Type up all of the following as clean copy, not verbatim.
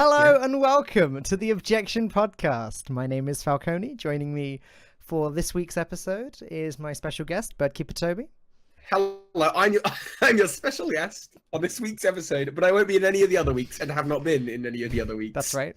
Hello Yeah. and welcome to the Objection podcast. My name is Falcone. Joining me for this week's episode is my special guest, Birdkeeper Toby. Hello, I'm your special guest on this week's episode, but I won't be in any of the other weeks and have not been in any of the other weeks. That's right.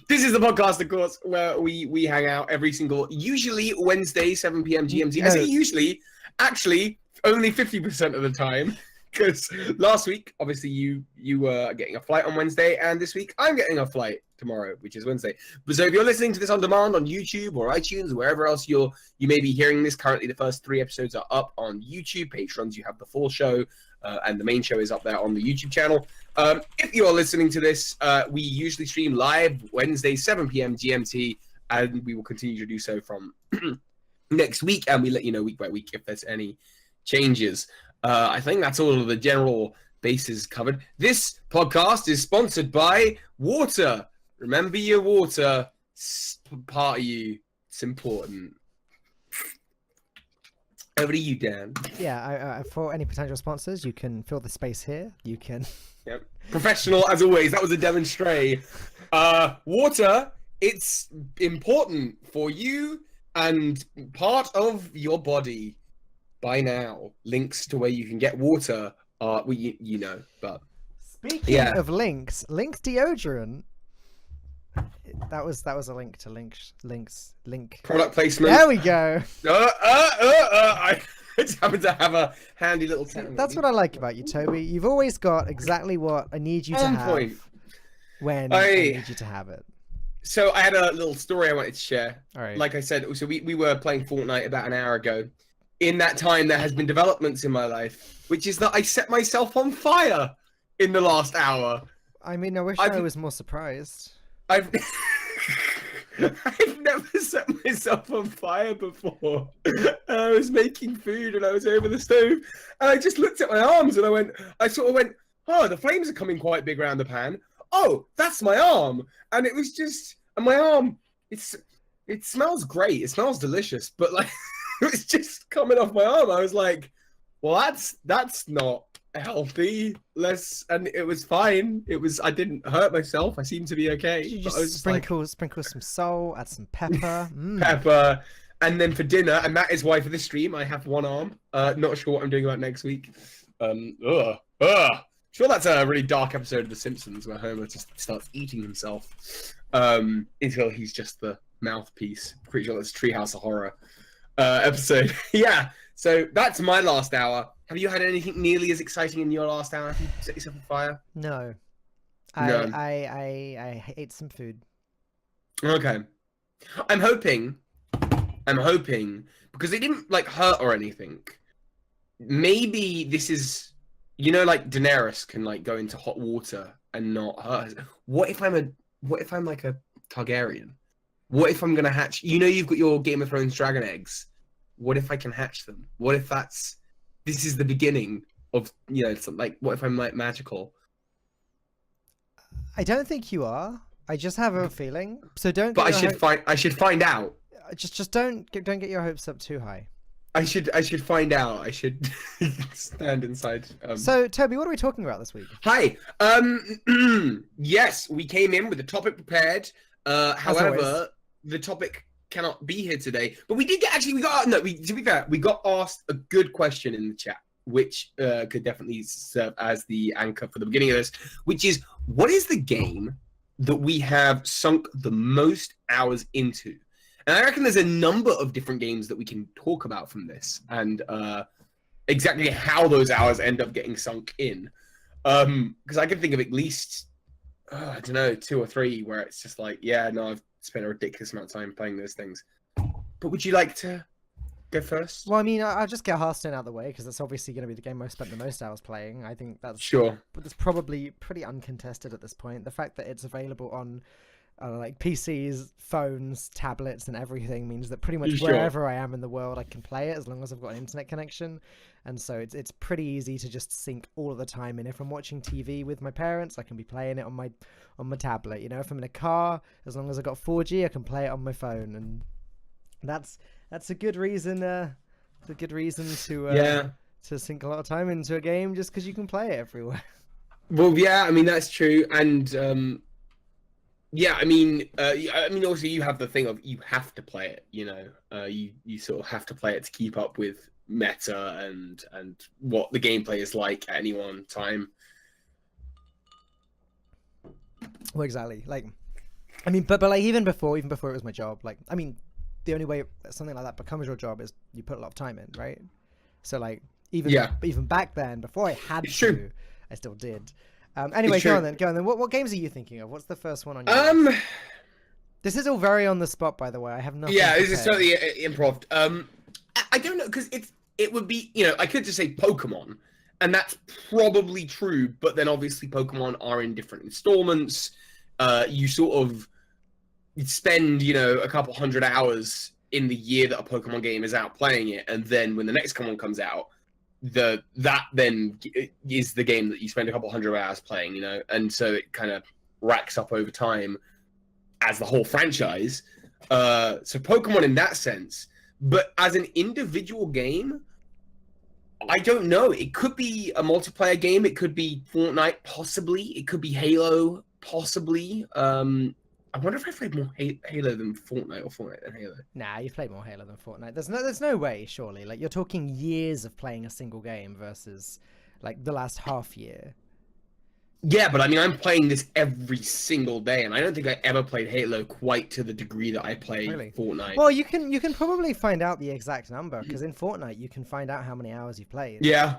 This is the podcast, of course, where we hang out every single, usually Wednesday, 7 p.m. GMT. No. I say usually, actually, only 50% of the time. Because last week, obviously, you were getting a flight on Wednesday, and this week I'm getting a flight tomorrow, which is Wednesday. But so if you're listening to this on demand on YouTube or iTunes or wherever else you may be hearing this, currently the first 3 episodes are up on YouTube. Patrons, you have the full show, and the main show is up there on the YouTube channel. If you are listening to this, we usually stream live Wednesday, 7 p.m. GMT, and we will continue to do so from next week, and we let you know week by week if there's any changes. I think that's all of the general bases covered. This podcast is sponsored by water. Remember your water. It's part of you. It's important. Over to you, Dan. Yeah, for any potential sponsors, you can fill the space here. You can... Yep. Professional, as always. That was a demonstrate. Water, it's important for you and part of your body. By now, links to where you can get water are, well, you know, but... Speaking of links, Link deodorant. That was a link to link. Product placement. There we go. I just happen to have a handy little pen. That's what I like about you, Toby. You've always got exactly what I need you to On have point. when I need you to have it. So I had a little story I wanted to share. All right. Like I said, so we were playing Fortnite about an hour ago. In that time, there has been developments in my life, which is that I set myself on fire in the last hour. I mean, I wish I was more surprised. I've never set myself on fire before. I was making food and I was over the stove, and I just looked at my arms and I sort of went, oh, the flames are coming quite big around the pan. Oh, that's my arm. And it was just, and my arm, it smells great. It smells delicious, but like, it was just coming off my arm. I was like, well, that's not healthy. And it was fine. I didn't hurt myself. I seemed to be okay. You But I was just just sprinkle some salt, add some pepper. pepper, and then for dinner, and that is why for this stream I have one arm. Not sure what I'm doing about next week. Sure, that's a really dark episode of The Simpsons where Homer just starts eating himself until he's just the mouthpiece. Pretty sure that's Treehouse of Horror episode. Yeah, so that's my last hour. Have you had anything nearly as exciting in your last hour? Have you set yourself on fire? No. No. I ate some food. Okay. I'm hoping, because it didn't like hurt or anything. Maybe this is, like Daenerys can like go into hot water and not hurt. What if I'm like a Targaryen? What if I'm gonna hatch? You've got your Game of Thrones dragon eggs. What if I can hatch them? What if this is the beginning of something like? What if I'm like magical? I don't think you are. I just have a feeling. So don't. But I should find out. Just don't get your hopes up too high. I should find out. I should stand inside. So Toby, what are we talking about this week? Hi. Yes, we came in with the topic prepared. However, the topic cannot be here today. But we did to be fair, we got asked a good question in the chat, which could definitely serve as the anchor for the beginning of this, which is, what is the game that we have sunk the most hours into? And I reckon there's a number of different games that we can talk about from this, and exactly how those hours end up getting sunk in. Because I can think of at least, I don't know, 2 or 3 where it's just like, yeah, no, I've spent a ridiculous amount of time playing those things. But would you like to go first? Well, I mean, I'll just get Hearthstone out of the way because that's obviously going to be the game I've spent the most hours playing. I think that's sure. But it's probably pretty uncontested at this point. The fact that it's available on like PCs, phones, tablets, and everything means that pretty much wherever I am in the world, I can play it as long as I've got an internet connection. And so it's pretty easy to just sink all of the time in. If I'm watching TV with my parents, I can be playing it on my tablet. If I'm in a car, as long as I've got 4G, I can play it on my phone. And that's a good reason. It's a good reason to sink a lot of time into a game just because you can play it everywhere. Well, yeah, I mean that's true, and Yeah, also you have the thing of you have to play it. You sort of have to play it to keep up with meta and what the gameplay is like at any one time. Well, exactly. Like, I mean, but like even before it was my job. Like, I mean, the only way something like that becomes your job is you put a lot of time in, right? So like even back then, before I had It's to, true. I still did. Anyway, go on then. What games are you thinking of? What's the first one on your list? This is all very on the spot, by the way. I have nothing. Yeah, this is totally improv. I don't know, because it would be, I could just say Pokemon, and that's probably true. But then obviously Pokemon are in different installments. You sort of spend a couple hundred hours in the year that a Pokemon game is out playing it, and then when the next one comes out, that then is the game that you spend a couple hundred hours playing, and so it kind of racks up over time as the whole franchise. So Pokemon in that sense, but as an individual game, I don't know. It could be a multiplayer game. It could be Fortnite, possibly. It could be Halo, possibly. I wonder if I played more Halo than Fortnite, or Fortnite than Halo. Nah, you've played more Halo than Fortnite. There's no way, surely. Like, you're talking years of playing a single game versus like the last half year. Yeah, but I mean, I'm playing this every single day, and I don't think I ever played Halo quite to the degree that I played Fortnite. Well, you can probably find out the exact number, because in Fortnite you can find out how many hours you've played. Yeah.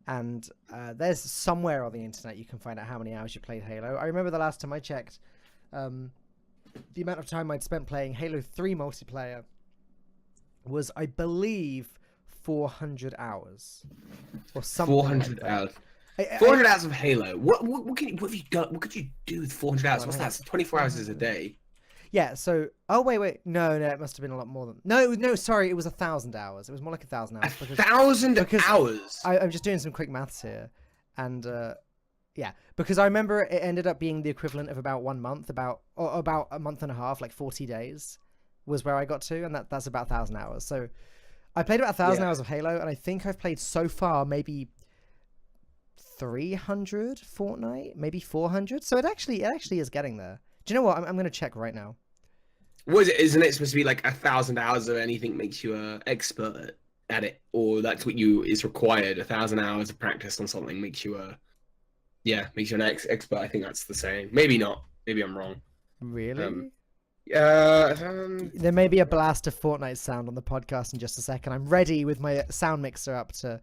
And there's somewhere on the internet you can find out how many hours you played Halo. I remember the last time I checked, the amount of time I'd spent playing Halo 3 multiplayer was, I believe, 400 hours or something. 400 hours. 400 hours of Halo. What could you do with 400 hours? What's that? 24 hours is a day. Yeah. So, oh wait, no, it must have been a lot more than. No, sorry, it was 1,000 hours. It was more like 1,000 hours. 1,000 hours. I'm just doing some quick maths here, and yeah, because I remember it ended up being the equivalent of about 1 month, about a month and a half, like 40 days, was where I got to, and that's about 1,000 hours. So, I played about 1,000 hours of Halo, and I think I've played so far maybe 300 Fortnite, maybe 400. So it actually is getting there. Do you know what? I'm going to check right now. Was it? Isn't it supposed to be like 1,000 hours of anything makes you an expert at it, or that's what is required? 1,000 hours of practice on something makes you makes you an expert. I think that's the saying. Maybe not. Maybe I'm wrong. Really? There may be a blast of Fortnite sound on the podcast in just a second. I'm ready with my sound mixer up to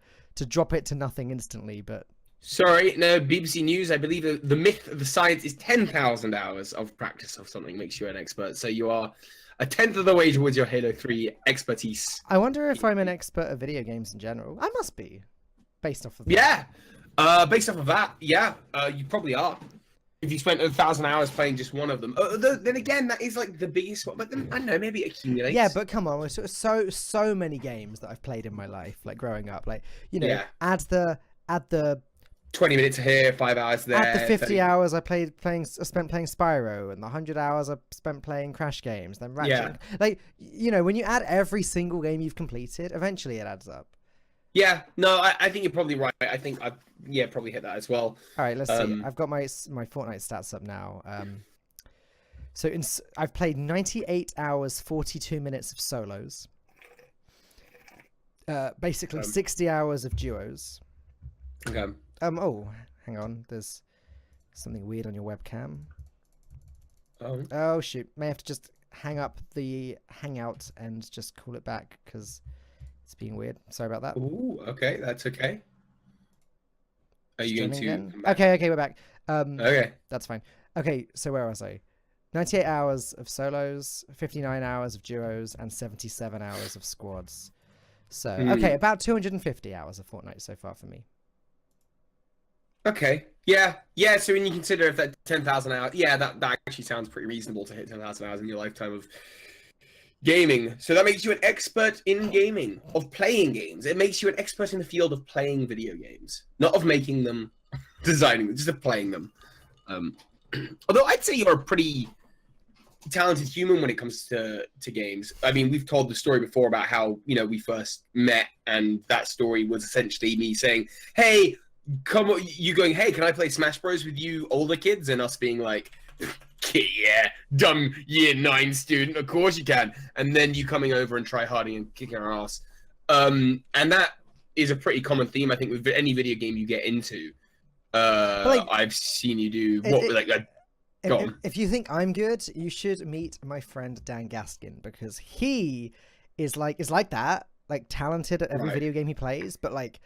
drop it to nothing instantly, but. Sorry, no, BBC News, I believe the myth of the science is 10,000 hours of practice of something makes you an expert. So you are a tenth of the way towards your Halo 3 expertise. I wonder if I'm an expert at video games in general. I must be, based off of that. Yeah, based off of that, yeah, you probably are. If you spent 1,000 hours playing just one of them. Then again, that is like the biggest one, but then, I don't know, maybe it accumulates. Yeah, but come on, so many games that I've played in my life, like growing up, like, add the 20 minutes here, 5 hours there. At the 50 30... hours I spent playing Spyro, and the 100 hours I spent playing Crash games, then Ratchet. Yeah. Like, when you add every single game you've completed, eventually it adds up. Yeah, no, I think you're probably right. I think I've probably hit that as well. All right, let's see. I've got my Fortnite stats up now. So I've played 98 hours, 42 minutes of solos. Basically 60 hours of duos. Okay. Oh, hang on. There's something weird on your webcam. Oh, shoot. May have to just hang up the Hangout and just call it back because it's being weird. Sorry about that. Ooh, okay. That's okay. Are you going to... Okay, we're back. Okay. That's fine. Okay, so where was I? 98 hours of solos, 59 hours of duos, and 77 hours of squads. So, okay, about 250 hours of Fortnite so far for me. Okay. Yeah. So when you consider if that 10,000 hours, that actually sounds pretty reasonable to hit 10,000 hours in your lifetime of gaming. So that makes you an expert in gaming, of playing games. It makes you an expert in the field of playing video games, not of making them, designing them, just of playing them. Although I'd say you're a pretty talented human when it comes to games. I mean, we've told the story before about how we first met, and that story was essentially me saying, "Hey." Come on, you going, hey, can I play Smash Bros with you older kids? And us being like, yeah, dumb year 9 student, of course you can. And then you coming over and try harding and kicking our ass. And that is a pretty common theme, I think, with any video game you get into. Like, I've seen you do if you think I'm good, you should meet my friend Dan Gaskin, because he is like that, like talented at every video game he plays, but like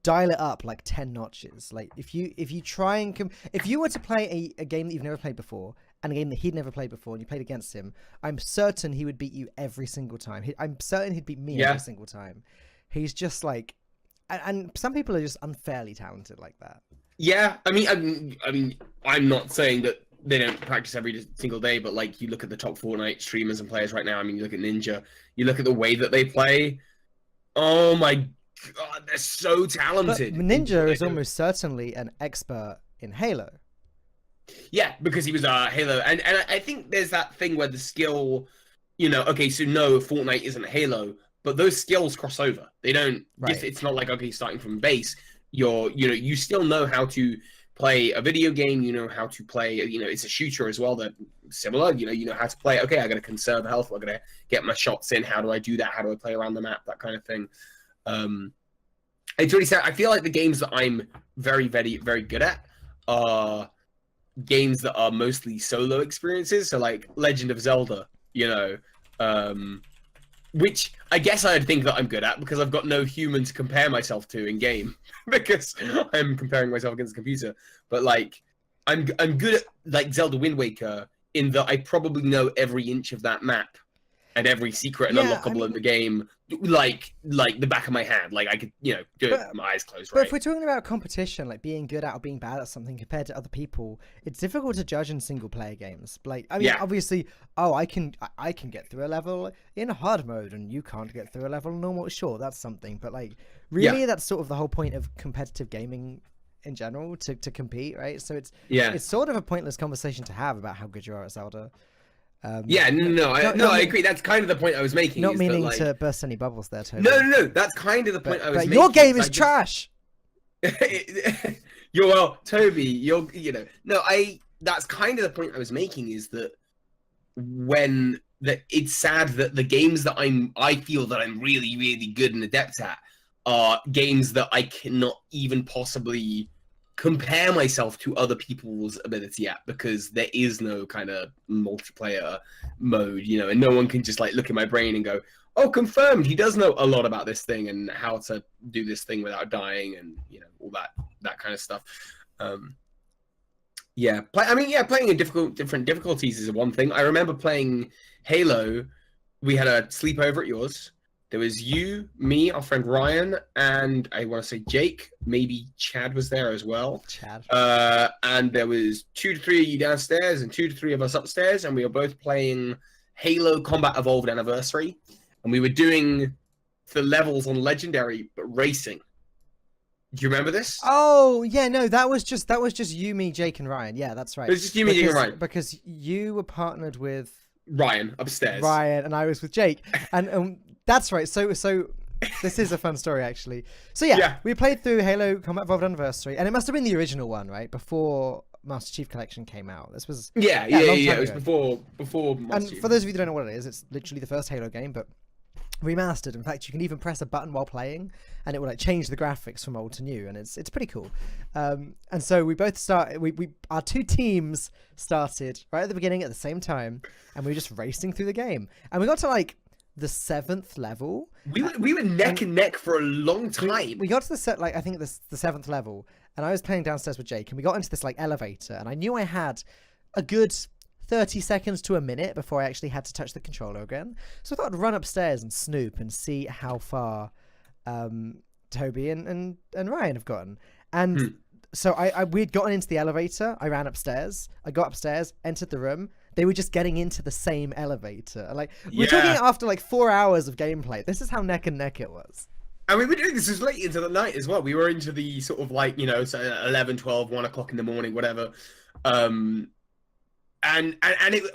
dial it up like 10 notches. Like if you try and if you were to play a game that you've never played before and a game that he'd never played before and you played against him, I'm certain he would beat you every single time. I'm certain he'd beat me every single time. He's just like, and some people are just unfairly talented like that. Yeah, I mean, I'm not saying that they don't practice every single day, but like you look at the top Fortnite streamers and players right now. I mean, you look at Ninja, you look at the way that they play. Oh my God, they're so talented. But Ninja is almost certainly an expert in Halo. Yeah, because he was Halo, and I think there's that thing where the skill, you know, okay, so no, Fortnite isn't Halo, but those skills cross over. They don't. It's not like, okay, starting from base. You still know how to play a video game. You know how to play. You know, it's a shooter as well. They're similar. You know how to play. Okay, I got to conserve health. I got to get my shots in. How do I do that? How do I play around the map? That kind of thing. It's really sad. I feel like the games that I'm very, very, very good at are games that are mostly solo experiences. So like Legend of Zelda. You know. Which I guess I'd think that I'm good at because I've got no human to compare myself to in game because I'm comparing myself against the computer. But like, I'm good at like Zelda Wind Waker in that I probably know every inch of that map and every secret and unlockable in the game, like the back of my hand. Like I could, do it with my eyes closed. But if we're talking about competition, like being good at or being bad at something compared to other people, it's difficult to judge in single player games. Like, I mean, obviously, I can get through a level in hard mode and you can't get through a level in normal. Sure, that's something. But like, really, that's sort of the whole point of competitive gaming in general, to compete, right? So it's sort of a pointless conversation to have about how good you are at Zelda. I agree. That's kind of the point I was making. Not meaning to burst any bubbles there, Toby. No. That's kind of the point I was making. Your game is trash. Toby. That's kind of the point I was making. Is that it's sad that the games that I feel that I'm really, really good and adept at are games that I cannot even possibly compare myself to other people's ability at, because there is no kind of multiplayer mode, and no one can just like look at my brain and go, oh, confirmed, he does know a lot about this thing and how to do this thing without dying, and all that kind of stuff. Playing in different difficulties is one thing. I remember playing Halo. We had a sleepover at yours. There was you, me, our friend Ryan, and I want to say Jake. Maybe Chad was there as well. Chad. And there was 2 to 3 of you downstairs and 2 to 3 of us upstairs, and we were both playing Halo Combat Evolved Anniversary, and we were doing the levels on Legendary, but racing. Do you remember this? Oh yeah, no, that was just you, me, Jake, and Ryan. Yeah, that's right. It was just you, me, Jake, and Ryan. Because you were partnered with Ryan upstairs. Ryan, and I was with Jake, and that's right. So this is a fun story, actually. So yeah, we played through Halo Combat Evolved Anniversary, and it must have been the original one, right? Before Master Chief Collection came out. This was it was before Master Chief. For those of you that don't know what it is, it's literally the first Halo game, but remastered. In fact, you can even press a button while playing, and it will like change the graphics from old to new, and it's pretty cool. And so we both our 2 teams started right at the beginning at the same time, and we were just racing through the game, and we got to like the 7th level. We were neck and neck for a long time. We got to I think the 7th level, and I was playing downstairs with Jake, and we got into this like elevator, and I knew I had a good 30 seconds to a minute before I actually had to touch the controller again. So I thought I'd run upstairs and snoop and see how far Toby and Ryan have gotten. And so we'd gotten into the elevator. I ran upstairs. I got upstairs, entered the room. They were just getting into the same elevator. Like, we're talking after like 4 hours of gameplay. This is how neck and neck it was. And we were doing this late into the night as well. We were into the sort of like, so 11, 12, 1 o'clock in the morning, whatever. And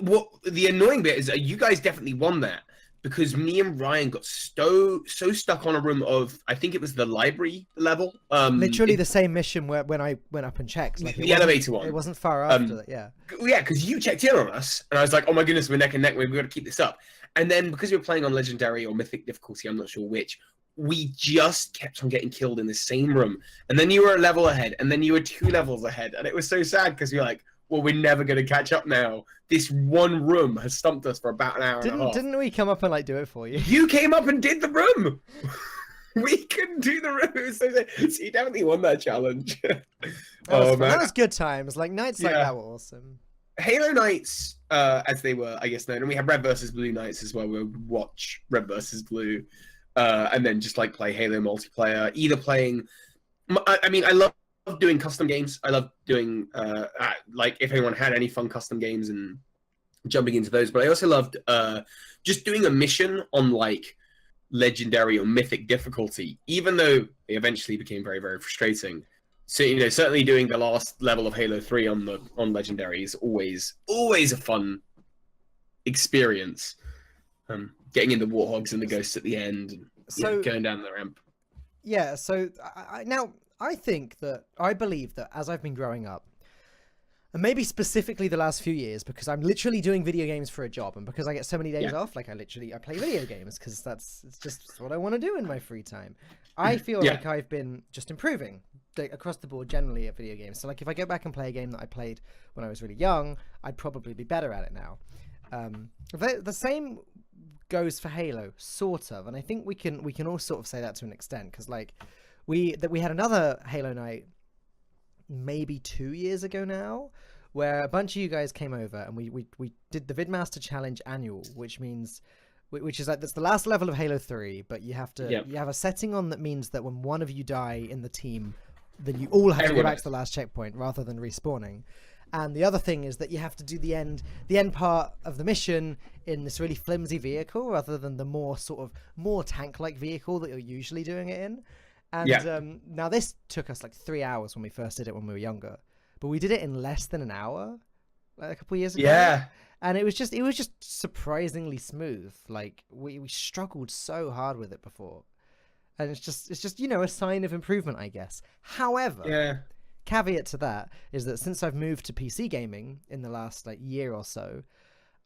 what the annoying bit is, you guys definitely won that, because me and Ryan got so stuck on a room of, I think it was the library level. Literally the same mission when I went up and checked. Like the elevator one. It wasn't far after that, yeah. Yeah, because you checked in on us, and I was like, oh my goodness, we're neck and neck, we've got to keep this up. And then because we were playing on Legendary or Mythic difficulty, I'm not sure which, we just kept on getting killed in the same room. And then you were a level ahead, and then you were 2 levels ahead. And it was so sad because we were like, well, we're never going to catch up now. This one room has stumped us for about an hour and a half. Didn't we come up and like do it for you? You came up and did the room. We couldn't do the room. It was so you definitely won that challenge. Man, that was good times. Like nights like that were awesome. Halo nights, as they were, I guess, known, and we had Red versus Blue nights as well. We would watch Red versus Blue, and then just like play Halo multiplayer. Either playing, I mean, I love doing custom games. I love doing like if anyone had any fun custom games and jumping into those. But I also loved just doing a mission on like Legendary or Mythic difficulty, even though they eventually became very, very frustrating. So, you know, certainly doing the last level of Halo 3 on Legendary is always a fun experience. Getting in the Warthogs and the Ghosts at the end, and going down the ramp. Yeah, so I believe that as I've been growing up, and maybe specifically the last few years, because I'm literally doing video games for a job, and because I get so many days off, like I play video games because it's just what I want to do in my free time. I feel like I've been just improving across the board generally at video games. So like if I go back and play a game that I played when I was really young, I'd probably be better at it now. The same goes for Halo, sort of, and I think we can all sort of say that to an extent, because like we had another Halo night maybe 2 years ago now, where a bunch of you guys came over and we did the Vidmaster Challenge Annual, which is like that's the last level of Halo 3, but you have to you have a setting on that means that when one of you die in the team, then you all have to go back to the last checkpoint rather than respawning. And the other thing is that you have to do the end part of the mission in this really flimsy vehicle rather than the more tank-like vehicle that you're usually doing it in. And now this took us like 3 hours when we first did it when we were younger, but we did it in less than an hour, like a couple of years ago. Yeah, and it was just surprisingly smooth. Like we struggled so hard with it before, and it's just a sign of improvement, I guess. However, caveat to that is that since I've moved to PC gaming in the last like year or so,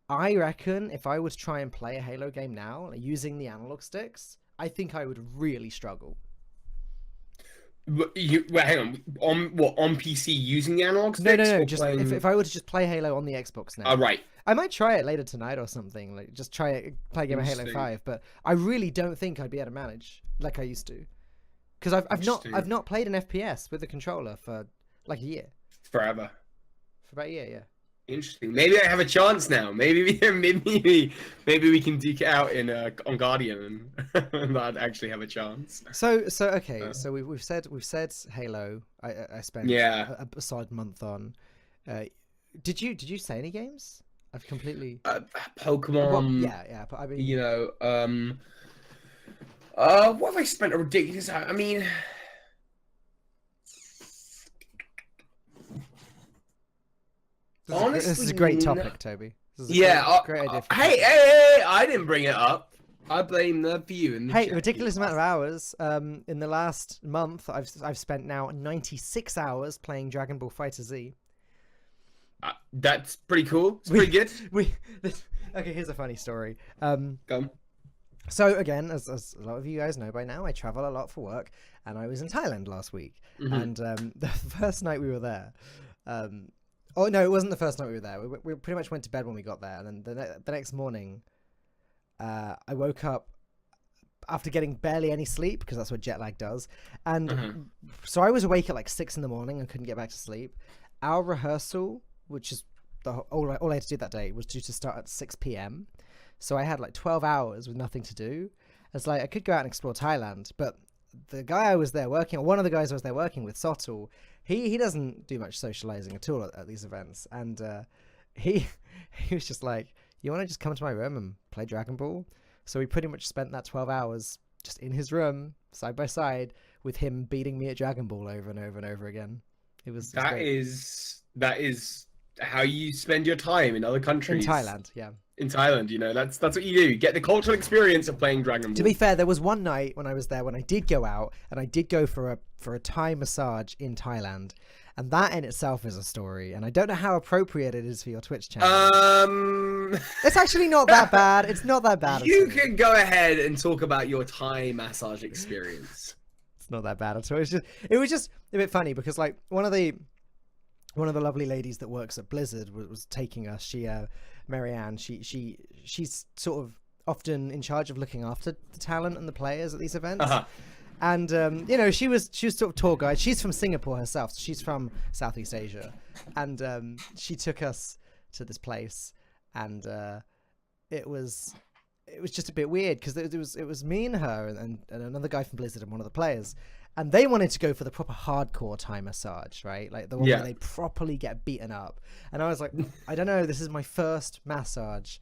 I reckon if I was to try and play a Halo game now like, using the analog sticks, I think I would really struggle. Hang on. On PC using the analog sticks? No. Just if I were to just play Halo on the Xbox now. Right. I might try it later tonight or something. Like just play a game of Halo 5. But I really don't think I'd be able to manage like I used to, because I've not played an FPS with a controller for like a year. Forever. For about a year, yeah. Interesting. Maybe I have a chance now. Maybe we can duke it out on Guardian and I'd actually have a chance. So we've said Halo. I spent a solid month on. Did you say any games? I've completely Pokemon. Yeah. But I mean, what have I spent a ridiculous? I mean. Honestly, this is a great topic, Toby. Great idea. Hey! I didn't bring it up. I blame the view. Ridiculous amount of hours. In the last month, I've spent now 96 hours playing Dragon Ball FighterZ. That's pretty cool. It's pretty good. Okay, here's a funny story. Go. So again, as a lot of you guys know by now, I travel a lot for work, and I was in Thailand last week. Mm-hmm. And the first night we were there. Oh, no, it wasn't the first night we were there. We pretty much went to bed when we got there. And then the next morning, I woke up after getting barely any sleep, because that's what jet lag does. And so I was awake at like 6 in the morning and couldn't get back to sleep. Our rehearsal, which is all I had to do that day, was due to start at 6 p.m. So I had like 12 hours with nothing to do. It's like I could go out and explore Thailand, but the guy I was there working, or one of the guys I was there working with, Sotul, he doesn't do much socializing at all at these events, and he was just like, you want to just come to my room and play Dragon Ball? So we pretty much spent that 12 hours just in his room, side by side, with him beating me at Dragon Ball over and over and over again. It was that is how you spend your time in other countries. In Thailand, yeah. in Thailand. You know, that's what you do. Get the cultural experience of playing Dragon Ball. To be fair, there was one night when I was there when I did go out and I did go for a Thai massage in Thailand, and that in itself is a story. And I don't know how appropriate it is for your Twitch channel. It's actually not that bad. It's not that bad. You can go ahead and talk about your Thai massage experience. It's not that bad at all. It was just a bit funny because like one of the lovely ladies that works at Blizzard was taking us. Marianne. She's sort of often in charge of looking after the talent and the players at these events. And you know, she was sort of tour guide. She's from Singapore herself. So she's from Southeast Asia, and she took us to this place, and it was just a bit weird because it was me and her and another guy from Blizzard and one of the players, and they wanted to go for the proper hardcore Thai massage, right? Like the one where they properly get beaten up. And I was like, I don't know, this is my first massage.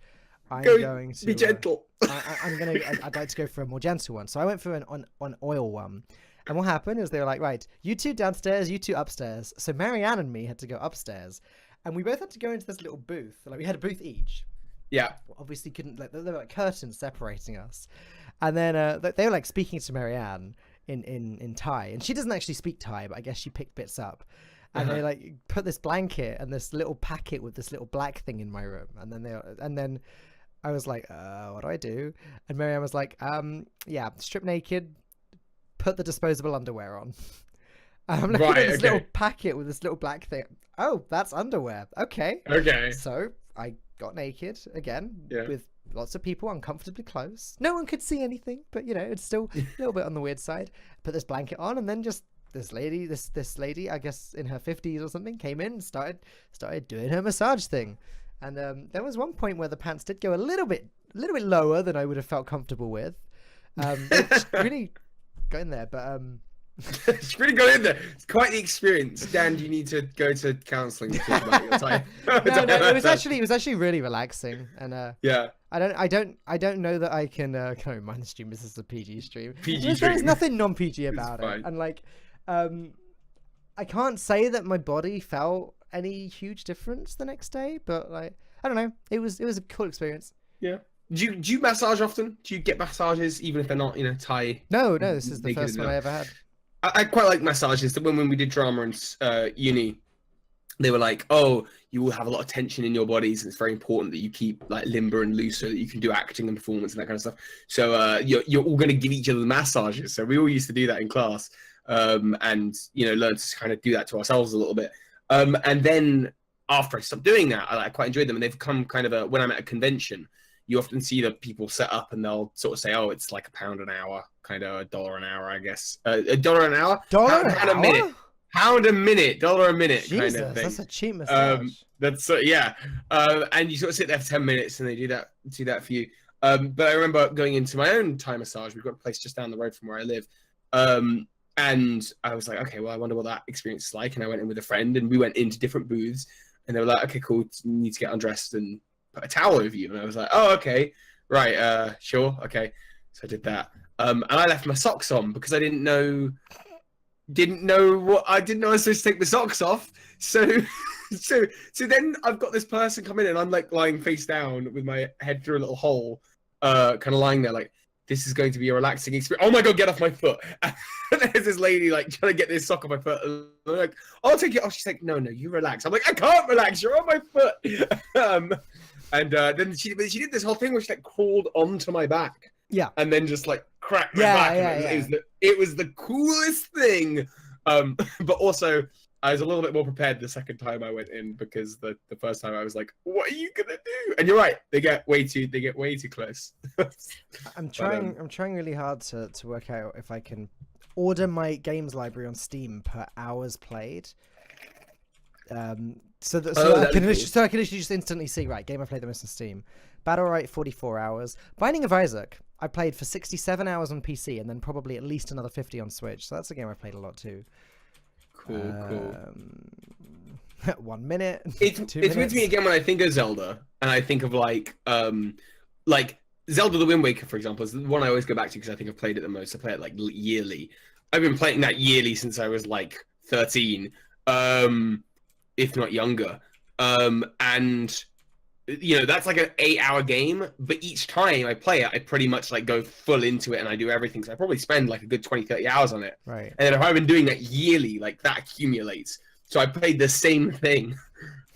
I'm going to be gentle. I'd like to go for a more gentle one. So I went for an oil one. And what happened is they were like, right, you two downstairs, you two upstairs. So Marianne and me had to go upstairs, and we both had to go into this little booth. Like we had a booth each. Yeah. Obviously couldn't, like, there were like curtains separating us. And then they were like speaking to Marianne in Thai, and she doesn't actually speak Thai, but I guess she picked bits up. And they like put this blanket and this little packet with this little black thing in my room, and then I was like, what do I do? And Marianne was like, yeah, strip naked, put the disposable underwear on. I'm looking at this little packet with this little black thing. Oh, that's underwear. Okay. So I got naked again with lots of people uncomfortably close. No one could see anything, but you know, it's still a little bit on the weird side. Put this blanket on, and then just this lady, I guess in her 50s or something, came in and started doing her massage thing. And there was one point where the pants did go a little bit lower than I would have felt comfortable with. It really got in there, but it's really got in there. It's quite the experience. Dan, do you need to go to counselling to talk about your time? No, it was actually really relaxing, and yeah. I don't know that I can remind the stream this is a PG stream. PG There was nothing non-PG about it, and like I can't say that my body felt any huge difference the next day, but like I don't know, it was a cool experience. Yeah. Do you massage often? Do you get massages even if they're not, you know, Thai? No, this is the first one I ever had. I quite like massages. When we did drama in uni, they were like, oh, you will have a lot of tension in your bodies, and it's very important that you keep like limber and loose so that you can do acting and performance and that kind of stuff. So you're all going to give each other massages. So we all used to do that in class, and you know, learn to kind of do that to ourselves a little bit. And then after I stopped doing that, I quite enjoyed them, and they've become kind of when I'm at a convention, you often see the people set up and they'll sort of say, oh, it's like £1 an hour, kind of $1 an hour, I guess. $1 an hour? $1 a minute. £1 a minute, $1 a minute. Jesus, kind of thing. That's a cheap massage. That's yeah. And you sort of sit there for 10 minutes and they do that for you. But I remember going into my own Thai massage. We've got a place just down the road from where I live. And I was like, okay, well, I wonder what that experience is like. And I went in with a friend, and we went into different booths, and they were like, okay, cool, you need to get undressed and put a towel over you. And I was like, oh, okay, right, sure, okay. So I did that. And I left my socks on because I didn't know I was supposed to take the socks off. So then I've got this person come in, and I'm like lying face down with my head through a little hole, kind of lying there like, this is going to be a relaxing experience. Oh my God, get off my foot. And there's this lady like trying to get this sock off my foot. And I'm like, I'll take it off. She's like, no, you relax. I'm like, I can't relax. You're on my foot. And then she did this whole thing where she like crawled onto my back. Yeah. And then just like cracked my back. It was the coolest thing. But also I was a little bit more prepared the second time I went in, because the first time I was like, what are you gonna do? And you're right, they get way too close. I'm trying really hard to work out if I can order my games library on Steam per hours played. So I can literally just instantly see, right, game I played the most on Steam. Battle Right, 44 hours. Binding of Isaac, I played for 67 hours on PC, and then probably at least another 50 on Switch. So that's a game I played a lot too. Cool. 1 minute. It's with me again when I think of Zelda, and I think of like Zelda the Wind Waker, for example, is the one I always go back to because I think I've played it the most. I play it like yearly. I've been playing that yearly since I was like 13, if not younger. And that's like an 8-hour game, but each time I play it, I pretty much like go full into it and I do everything. So I probably spend like a good 20, 30 hours on it. Right. And then if I've been doing that yearly, like that accumulates. So I played the same thing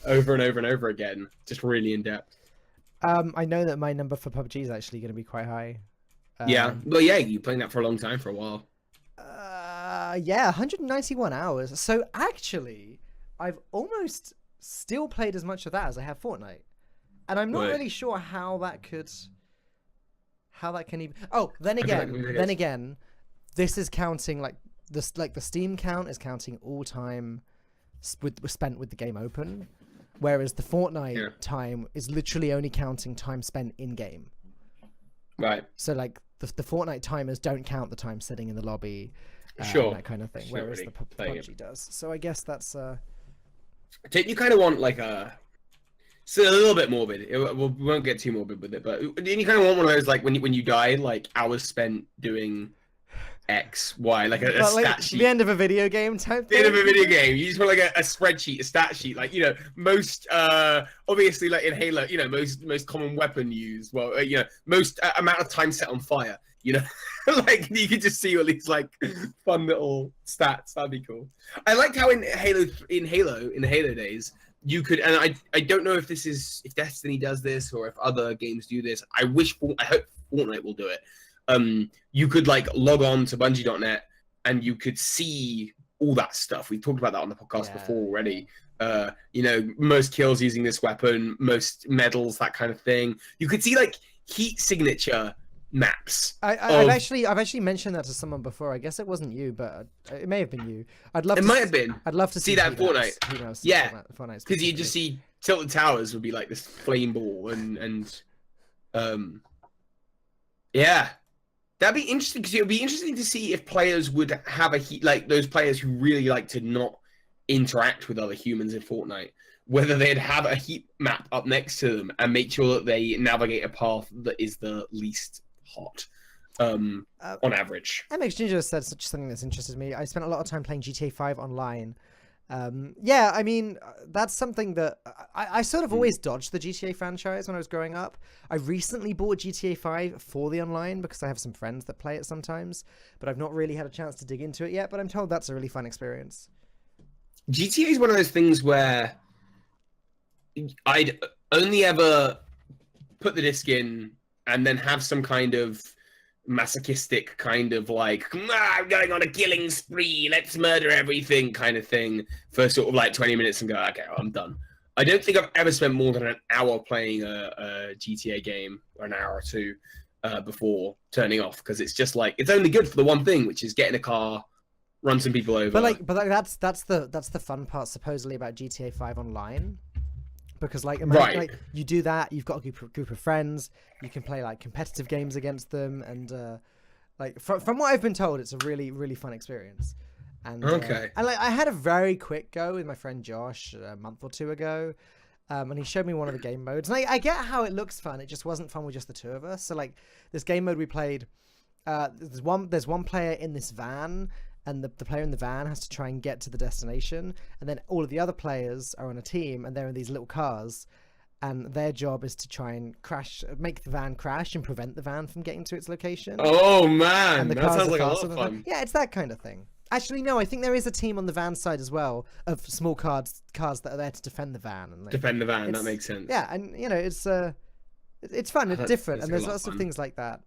over and over and over again, just really in depth. I know that my number for PUBG is actually going to be quite high. Yeah. Well, yeah, you're playing that for a long time, for a while. Yeah, 191 hours. So actually, I've almost still played as much of that as I have Fortnite. And I'm not really sure how that can even. Oh, then again, this is counting like this. Like the Steam count is counting all time spent with the game open, whereas the Fortnite time is literally only counting time spent in game. Right. So like the Fortnite timers don't count the time sitting in the lobby, that kind of thing. Whereas the PUBG does. So I guess that's. Don't you kind of want like a? It's a little bit morbid. We won't get too morbid with it, but do you kind of want one of those like when you die, like hours spent doing X, Y, like a stat sheet? The end of a video game type. The end of a video game. You just want like a spreadsheet, a stat sheet, like most obviously like in Halo, most common weapon used. Well, most amount of time set on fire. Like you could just see all these like fun little stats. That'd be cool. I liked how in the Halo days. You could, and I don't know if Destiny does this or if other games do this. I hope Fortnite will do it. You could like log on to Bungie.net and you could see all that stuff. We talked about that on the podcast before already. Most kills using this weapon, most medals, that kind of thing. You could see like heat signature maps. I've actually mentioned that to someone before. I guess it wasn't you, but it may have been you. I'd love to see that in Fortnite. Yeah, Fortnite because you just see Tilted Towers would be like this flame ball, and yeah, that'd be interesting because it would be interesting to see if players would have like those players who really like to not interact with other humans in Fortnite, whether they'd have a heat map up next to them and make sure that they navigate a path that is the least hot on average. MX Ginger said something that's interested me. I spent a lot of time playing GTA 5 online. Yeah, I mean, that's something that I sort of always dodged the GTA franchise when I was growing up. I recently bought GTA 5 for the online because I have some friends that play it sometimes, but I've not really had a chance to dig into it yet, but I'm told that's a really fun experience. GTA is one of those things where I'd only ever put the disc in and then have some kind of masochistic kind of like, I'm going on a killing spree, let's murder everything kind of thing for sort of like 20 minutes and go, okay, well, I'm done. I don't think I've ever spent more than an hour playing a GTA game, or an hour or two, before turning off, because it's just like, it's only good for the one thing, which is get in a car, run some people over. But that's the fun part supposedly about GTA 5 online. Because like imagine like you do that, you've got a group of friends, you can play like competitive games against them, and like from what I've been told, it's a really, really fun experience. And and like I had a very quick go with my friend Josh a month or two ago, and he showed me one of the game modes, and I get how it looks fun. It just wasn't fun with just the two of us. So like this game mode we played, there's one player in this van. And the player in the van has to try and get to the destination. And then all of the other players are on a team and they're in these little cars. And their job is to try and make the van crash and prevent the van from getting to its location. Oh, man. That sounds like a lot of fun. Yeah, it's that kind of thing. Actually, no, I think there is a team on the van side as well of small cars that are there to defend the van. And defend the van, that makes sense. Yeah, and, it's fun. It's different. And there's lots of things like that.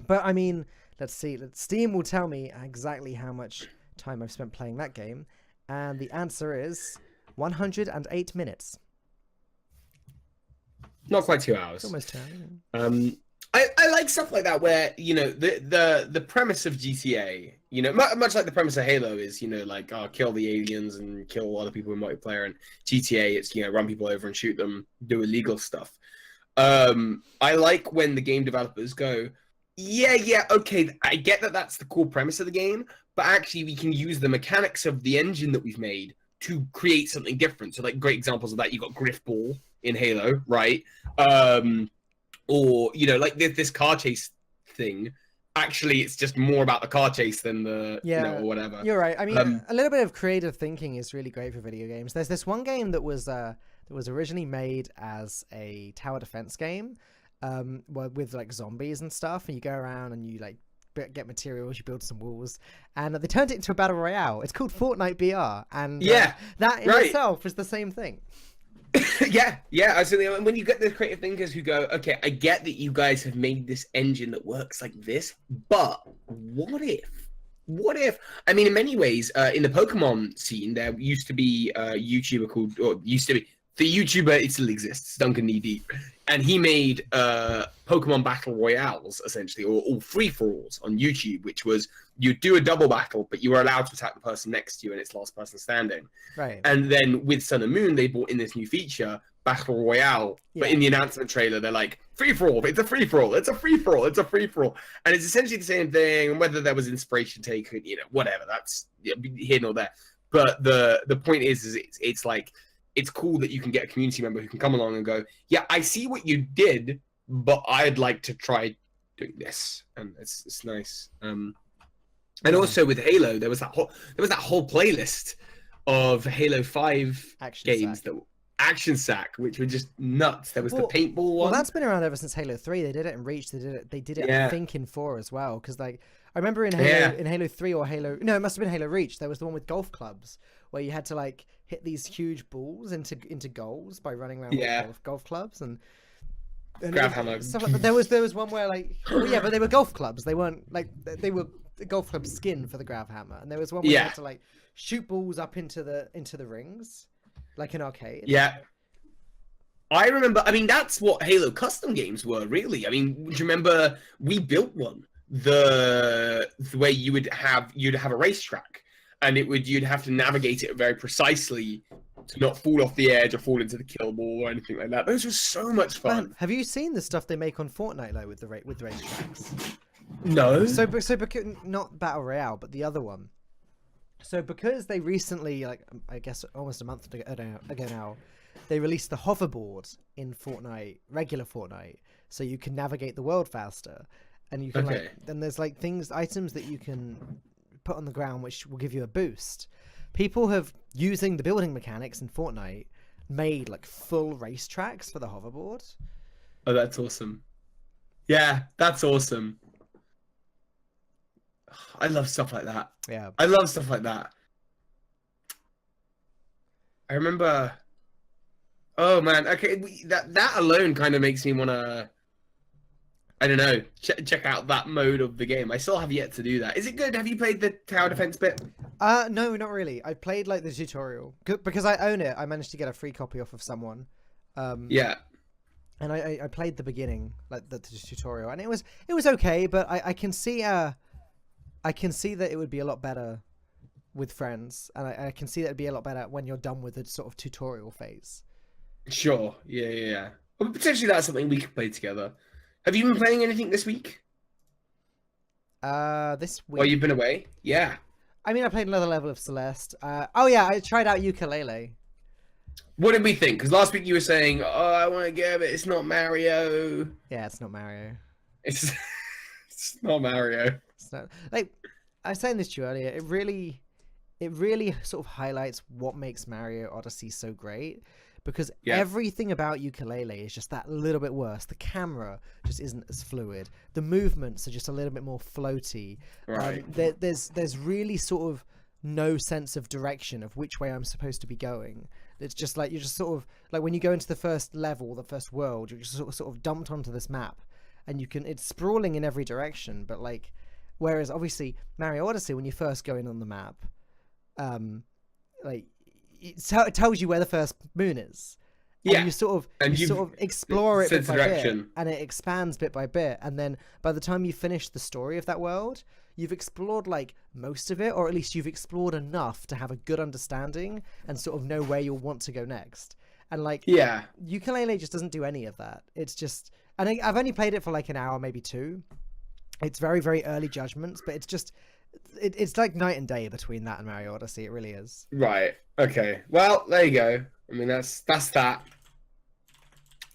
But, I mean... Let's see. Steam will tell me exactly how much time I've spent playing that game. And the answer is 108 minutes. Not quite 2 hours. It's almost 2 hours. I like stuff like that where, the premise of GTA, much like the premise of Halo is, like, kill the aliens and kill other people in multiplayer. And GTA, it's, run people over and shoot them, do illegal stuff. I like when the game developers go, yeah, okay, I get that that's the core premise of the game, but actually we can use the mechanics of the engine that we've made to create something different. So, like, great examples of that, you got Griffball in Halo, right? Or, like this car chase thing. Actually, it's just more about the car chase than the, or whatever. You're right. I mean, a little bit of creative thinking is really great for video games. There's this one game that was that was originally made as a tower defense game, with like zombies and stuff, and you go around and you like get materials, you build some walls, and they turned it into a battle royale. It's called Fortnite BR, and that in itself is the same thing. yeah. So when you get the creative thinkers who go, okay, I get that you guys have made this engine that works like this, but what if? What if? I mean, in many ways, in the Pokemon scene, there used to be a YouTuber called, or used to be, the YouTuber, it still exists, Duncan Knee Deep, and he made Pokemon Battle Royales, essentially, or free-for-alls on YouTube, which was, you do a double battle, but you were allowed to attack the person next to you, and it's last person standing. Right. And then with Sun and Moon, they brought in this new feature, Battle Royale, but in the announcement trailer, they're like, free-for-all, it's a free-for-all, it's a free-for-all, it's a free-for-all. And it's essentially the same thing, and whether there was inspiration taken, whatever, that's here nor there. But the point is it's like, it's cool that you can get a community member who can come along and go, yeah, I see what you did, but I'd like to try doing this, and it's nice. And also with Halo, there was that whole playlist of Halo 5 games that Action Sack, which were just nuts. There was the paintball one. Well, that's been around ever since Halo 3. They did it in Reach. They did it I think in 4 as well. Because like I remember in Halo 3 or Halo, no, it must have been Halo Reach. There was the one with golf clubs where you had to like hit these huge balls into goals by running around with golf clubs and grab hammer. There was one where like but they were golf clubs. They weren't like they were the golf club skin for the grav hammer. And there was one where you had to like shoot balls up into the rings. Like an arcade. Yeah. I remember, I mean, that's what Halo custom games were, really. I mean, do you remember we built one? The way you'd have a racetrack, and you'd have to navigate it very precisely to not fall off the edge or fall into the kill ball or anything like that. Those were so much fun. Man, have you seen the stuff they make on Fortnite though with the racetracks? No. So because, not Battle Royale, but the other one. So because they recently, like I guess almost a month ago now, they released the hoverboard in Fortnite, regular Fortnite, so you can navigate the world faster, and you can then there's like items that you can put on the ground which will give you a boost. People have, using the building mechanics in Fortnite, made like full racetracks for the hoverboard. Oh, that's awesome! Yeah, that's awesome. I love stuff like that. Yeah. I love stuff like that. I remember... Oh, man. Okay, that alone kind of makes me want to... I don't know. Check out that mode of the game. I still have yet to do that. Is it good? Have you played the tower defense bit? No, not really. I played like the tutorial. Because I own it, I managed to get a free copy off of someone. Yeah. And I played the beginning, like the tutorial. And it was okay, but I can see... I can see that it would be a lot better with friends, and I can see that it'd be a lot better when you're done with the sort of tutorial phase. Sure, yeah. Well, potentially that's something we could play together. Have you been playing anything this week? This week. Well, you've been away? Yeah. I mean, I played another level of Celeste. I tried out ukulele. What did we think? Because last week you were saying, "Oh, I want to give it. It's not Mario." Yeah, it's not Mario. It's not Mario. Not, like I was saying this to you earlier, it really sort of highlights what makes Mario Odyssey so great, because everything about ukulele is just that little bit worse. The camera just isn't as fluid. The movements are just a little bit more floaty. Right. There's really sort of no sense of direction of which way I'm supposed to be going. It's just like you're just sort of like when you go into the first level, the first world, you're just sort of dumped onto this map, and it's sprawling in every direction, but like. Whereas obviously Mario Odyssey, when you first go in on the map, like it tells you where the first moon is. And you sort of explore it bit by bit, and it expands bit by bit. And then by the time you finish the story of that world, you've explored like most of it, or at least you've explored enough to have a good understanding and sort of know where you'll want to go next. And like ukulele just doesn't do any of that. It's just, and I've only played it for like an hour, maybe 2. It's very, very early judgments, but it's just, it's like night and day between that and Mario Odyssey. It really is. Right. Okay. Well, there you go. I mean, that's that.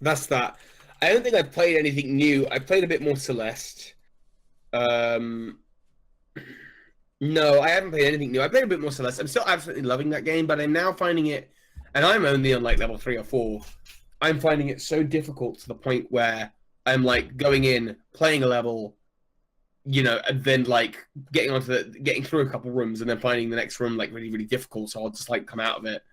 That's that. I don't think I've played anything new. I played a bit more Celeste. No, I haven't played anything new. I played a bit more Celeste. I'm still absolutely loving that game, but I'm now finding it and I'm only on like level 3 or 4. I'm finding it so difficult to the point where I'm like going in, playing a level, and then like getting through a couple rooms, and then finding the next room like really, really difficult. So I'll just like come out of it,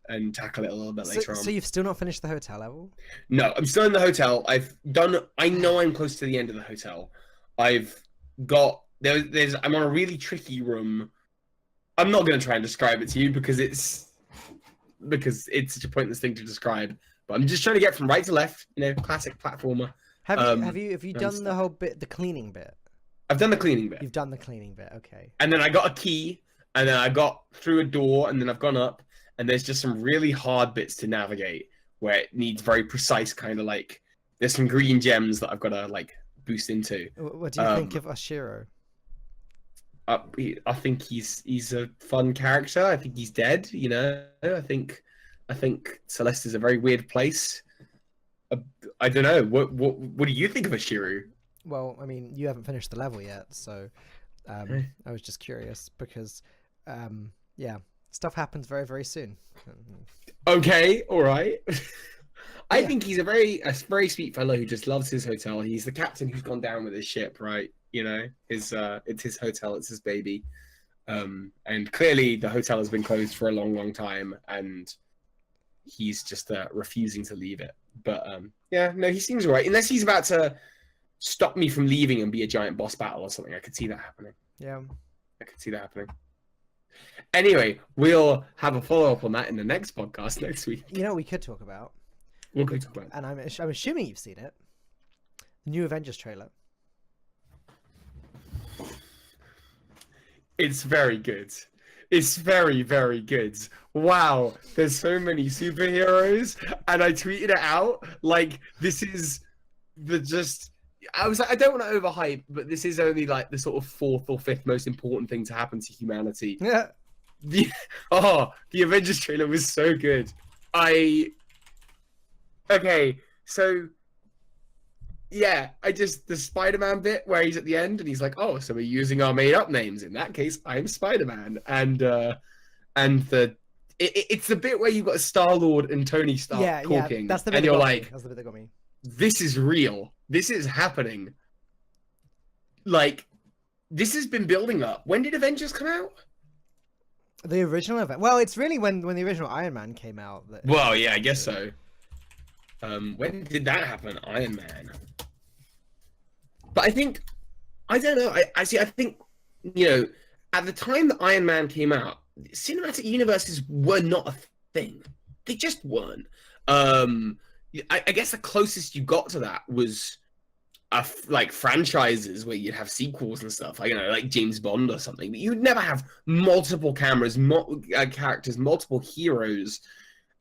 and tackle it a little bit later on. So you've still not finished the hotel level? No, I'm still in the hotel. I know I'm close to the end of the hotel. I've got I'm on a really tricky room. I'm not going to try and describe it to you because it's such a pointless thing to describe. But I'm just trying to get from right to left. Classic platformer. Have you done the whole bit, the cleaning bit? I've done the cleaning bit. You've done the cleaning bit, okay. And then I got a key, and then I got through a door, and then I've gone up, and there's just some really hard bits to navigate where it needs very precise kind of like. There's some green gems that I've got to like boost into. What do you think of Oshiro? I think he's a fun character. I think he's dead. I think Celeste is a very weird place. I don't know. What do you think of Oshiro? Well, I mean, you haven't finished the level yet, so I was just curious because, stuff happens very, very soon. Okay, all right. I think he's a very sweet fellow who just loves his hotel. He's the captain who's gone down with his ship, right? It's his hotel, it's his baby. And clearly the hotel has been closed for a long, long time, and he's just refusing to leave it. But he seems all right. Unless he's about to stop me from leaving and be a giant boss battle or something. I could see that happening. Yeah. I could see that happening. Anyway, we'll have a follow-up on that in the next podcast next week. We could talk about. We'll go talk about it. And I'm assuming you've seen it. The new Avengers trailer. It's very good. It's very, very good. Wow, there's so many superheroes, and I tweeted it out like this is I was like, I don't want to overhype, but this is only like the sort of 4th or 5th most important thing to happen to humanity. Yeah. The Avengers trailer was so good. Okay, so the Spider-Man bit where he's at the end and he's like, oh, so we're using our made-up names. In that case, I'm Spider-Man. And it's the bit where you've got Star-Lord and Tony Stark talking. Yeah, that's the bit and you're like, like, that's the bit that got me. This is real. This is happening. Like, this has been building up. When did Avengers come out? The original event. Well, it's really when the original Iron Man came out. Well, yeah, I guess so. When did that happen? Iron Man. But I don't know. I think, at the time that Iron Man came out, cinematic universes were not a thing. They just weren't. I guess the closest you got to that was like franchises where you'd have sequels and stuff, like James Bond or something. But you'd never have multiple cameras, characters, multiple heroes,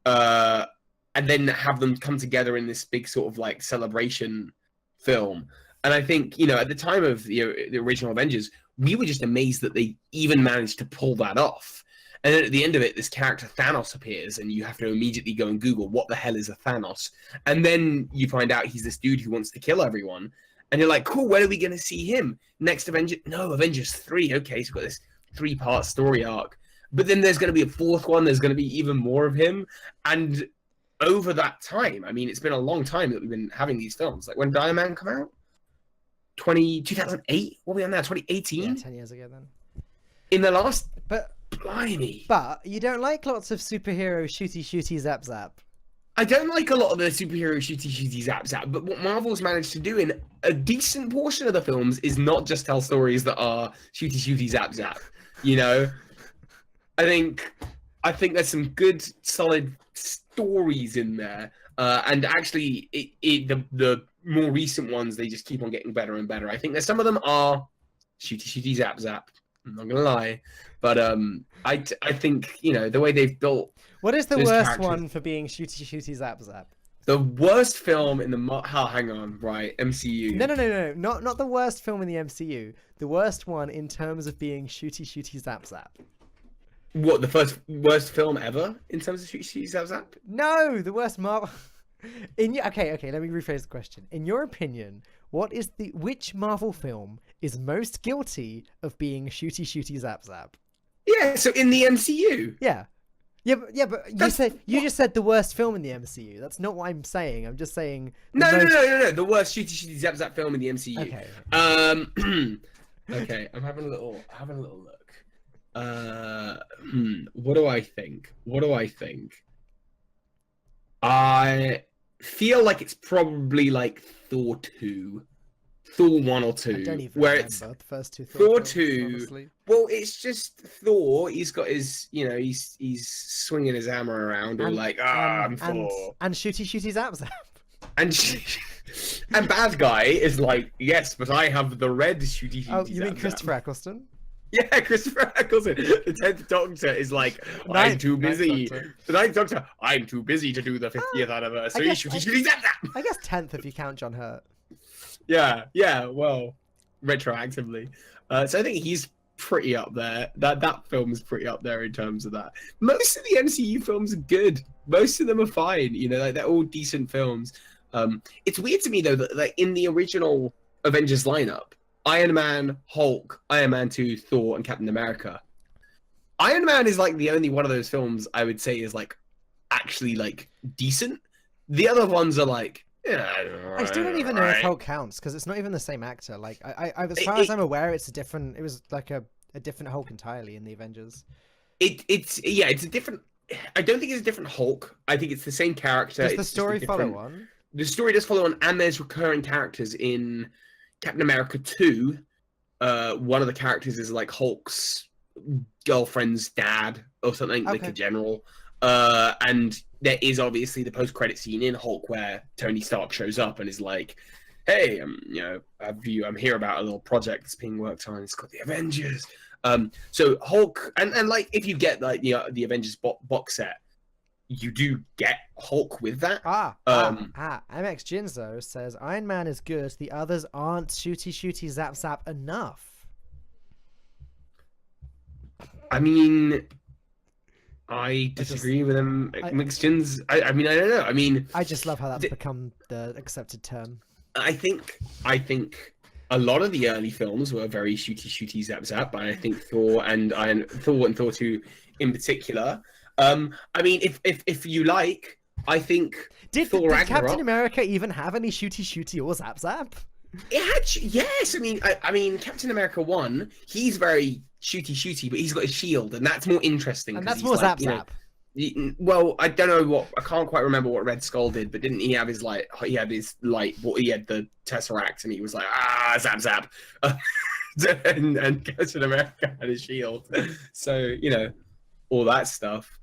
and then have them come together in this big sort of like celebration film. And I think, at the time of the original Avengers, we were just amazed that they even managed to pull that off. And then at the end of it, this character Thanos appears, and you have to immediately go and Google what the hell is a Thanos. And then you find out he's this dude who wants to kill everyone. And you're like, cool, when are we going to see him? Next Avengers? No, Avengers 3. Okay, so we've got this 3-part story arc. But then there's going to be a 4th one. There's going to be even more of him. And over that time, I mean, it's been a long time that we've been having these films. Like, when did Iron Man come out? 2008? What were we on now? 2018? Yeah, 10 years ago then. In the last... But... Blimey. But you don't like lots of superhero shooty zap zap. I don't like a lot of the superhero shooty zap zap, but what Marvel's managed to do in a decent portion of the films is not just tell stories that are shooty zap zap. I think there's some good solid stories in there, and actually the more recent ones, they just keep on getting better and better. I think that some of them are shooty zap zap. I'm not gonna lie, but I think the way they've built. What is the worst one for being shooty zap zap? The worst film in the hang on, right? MCU. No, not the worst film in the MCU. The worst one in terms of being shooty zap zap. What, the worst film ever in terms of shooty zap zap? No, the worst Marvel. Okay, let me rephrase the question. In your opinion, which Marvel film is most guilty of being shooty zap zap? Yeah, so in the MCU. Yeah. But you just said the worst film in the MCU. That's not what I'm saying. I'm just saying No. The worst shooty zap zap film in the MCU. Okay. Okay, I'm having a little look. What do I think? I feel like it's probably like Thor 2, Thor 1 or 2, I don't even where remember it's the first two Thor films, 2. honestly. Well, it's just Thor. He's got his, he's swinging his hammer around, all like, I'm Thor. And shooty zap zap. And bad guy is like, yes, but I have the red shooty. Oh, you mean Christopher Eccleston? Yeah, Christopher Eccleston. The 10th Doctor is like, I'm too busy. The 9th Doctor, I'm too busy to do the 50th anniversary. I guess 10th if you count John Hurt. Yeah, well, retroactively. So I think he's pretty up there. That film is pretty up there in terms of that. Most of the MCU films are good. Most of them are fine. Like they're all decent films. It's weird to me though that like in the original Avengers lineup, Iron Man, Hulk, Iron Man 2, Thor, and Captain America. Iron Man is like the only one of those films I would say is like actually like decent. The other ones are like, yeah. I still don't even know if Hulk counts because it's not even the same actor. Like as far as I'm aware, it's a different. It was like a different Hulk entirely in the Avengers. It's a different. I don't think it's a different Hulk. I think it's the same character. Does the story follow on? The story does follow on, and there's recurring characters in Captain America 2. One of the characters is like Hulk's girlfriend's dad or something, like a general. And there is obviously the post-credit scene in Hulk where Tony Stark shows up and is like, "Hey, I'm here about a little project that's being worked on. It's called the Avengers." So Hulk, and like if you get like the Avengers box set, you do get Hulk with that. MX Jinzo says Iron Man is good. The others aren't shooty zap zap enough. I mean, I disagree with him. McGins. I mean, I don't know. I mean, I just love how that's become the accepted term. I think a lot of the early films were very shooty zap zap. But I think Thor and Thor 2 in particular. I mean, if you like, I think did Captain America even have any shooty or zap zap? It had, yes. I mean, Captain America 1, he's very shooty, but he's got a shield, and that's more interesting. And that's more zap zap. Well, I don't know I can't quite remember what Red Skull did, but didn't he have his light? He had the Tesseract, and he was like, zap zap, and Captain America had his shield. So all that stuff.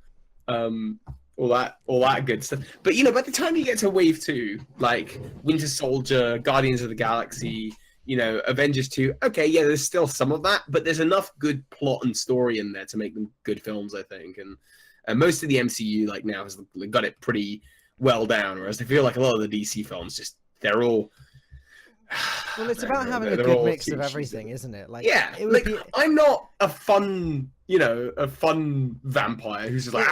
All that good stuff. But by the time you get to Wave 2, like Winter Soldier, Guardians of the Galaxy, Avengers 2, okay, yeah, there's still some of that, but there's enough good plot and story in there to make them good films, I think. And most of the MCU like now has got it pretty well down, whereas I feel like a lot of the DC films they're all. Well, it's about having a good mix of everything, isn't it? Like, yeah, I'm not a fun vampire who's just like,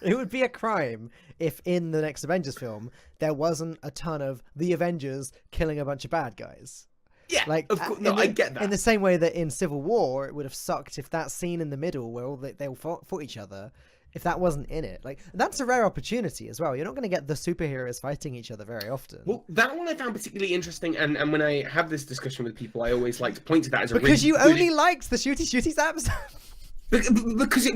It would be a crime if in the next Avengers film there wasn't a ton of the Avengers killing a bunch of bad guys. Yeah, of course. I get that. In the same way that in Civil War, it would have sucked if that scene in the middle where they all fought each other, if that wasn't in it. Like, that's a rare opportunity as well. You're not going to get the superheroes fighting each other very often. Well, that one I found particularly interesting, and when I have this discussion with people, I always like to point to that as a because you only liked the shooty zaps. Because it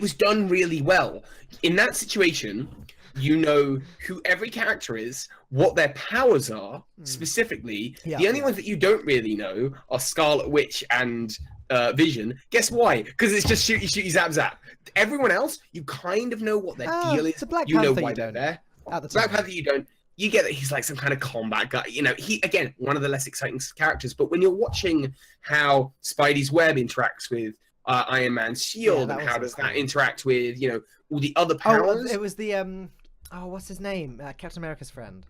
was done really well. In that situation, you know who every character is, what their powers are specifically. The only ones that you don't really know are Scarlet Witch and Vision. Guess why? Because it's just shooty zap zap. Everyone else, you kind of know what their deal is. You know why they're there. Black Panther, you don't. You get that he's like some kind of combat guy. He, again, one of the less exciting characters. But when you're watching how Spidey's web interacts with Iron Man's shield, and how does that interact with all the other powers? It was the what's his name? Captain America's friend.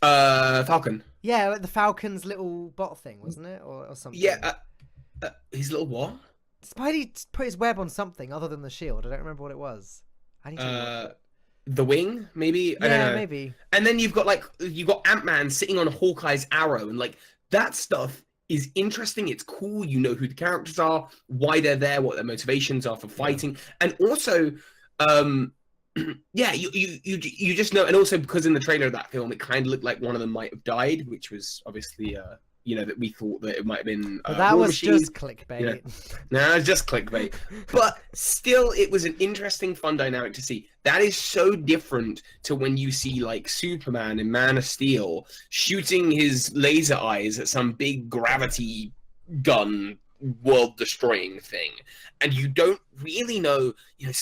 Falcon. Yeah, like the Falcon's little bot thing, wasn't it, or something? Yeah, his little what? Spidey put his web on something other than the shield. I don't remember what it was. I need to the wing, maybe. I don't know. Maybe. And then you've got Ant-Man sitting on Hawkeye's arrow, and like that stuff is interesting. It's cool. You know who the characters are, why they're there, what their motivations are for fighting, and also, yeah, you just know. And also because in the trailer of that film, it kind of looked like one of them might have died, which was obviously, you know, that we thought that it might have been. But that War was Machine. just clickbait. You know, no, it's just clickbait. But still, it was an interesting, fun dynamic to see. That is so different to when you see like Superman in Man of Steel shooting his laser eyes at some big gravity gun world destroying thing, and you don't really know, you know,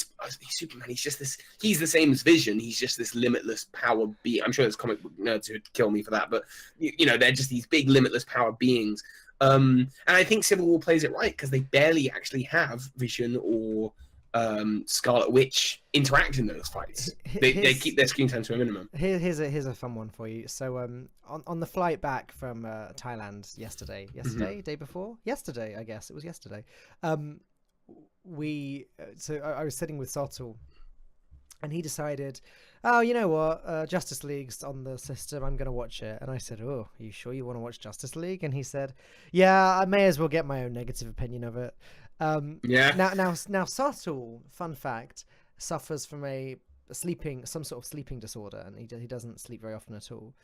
Superman, he's the same as Vision, he's just this limitless power being. I'm sure there's comic book nerds who'd kill me for that, but you know, they're just these big limitless power beings. And I think Civil War plays it right because they barely actually have Vision or Scarlet Witch interact in those fights. They keep their screen time to a minimum. Here's a fun one for you. So on the flight back from Thailand yesterday, day before, yesterday, I guess it was yesterday. I was sitting with Sotul, and he decided, oh, you know what, Justice League's on the system, I'm gonna watch it. And I said, oh, are you sure you want to watch Justice League? And he said, yeah, I may as well get my own negative opinion of it. Yeah. Now, Sotul, fun fact, suffers from some sort of sleeping disorder, and he doesn't sleep very often at all.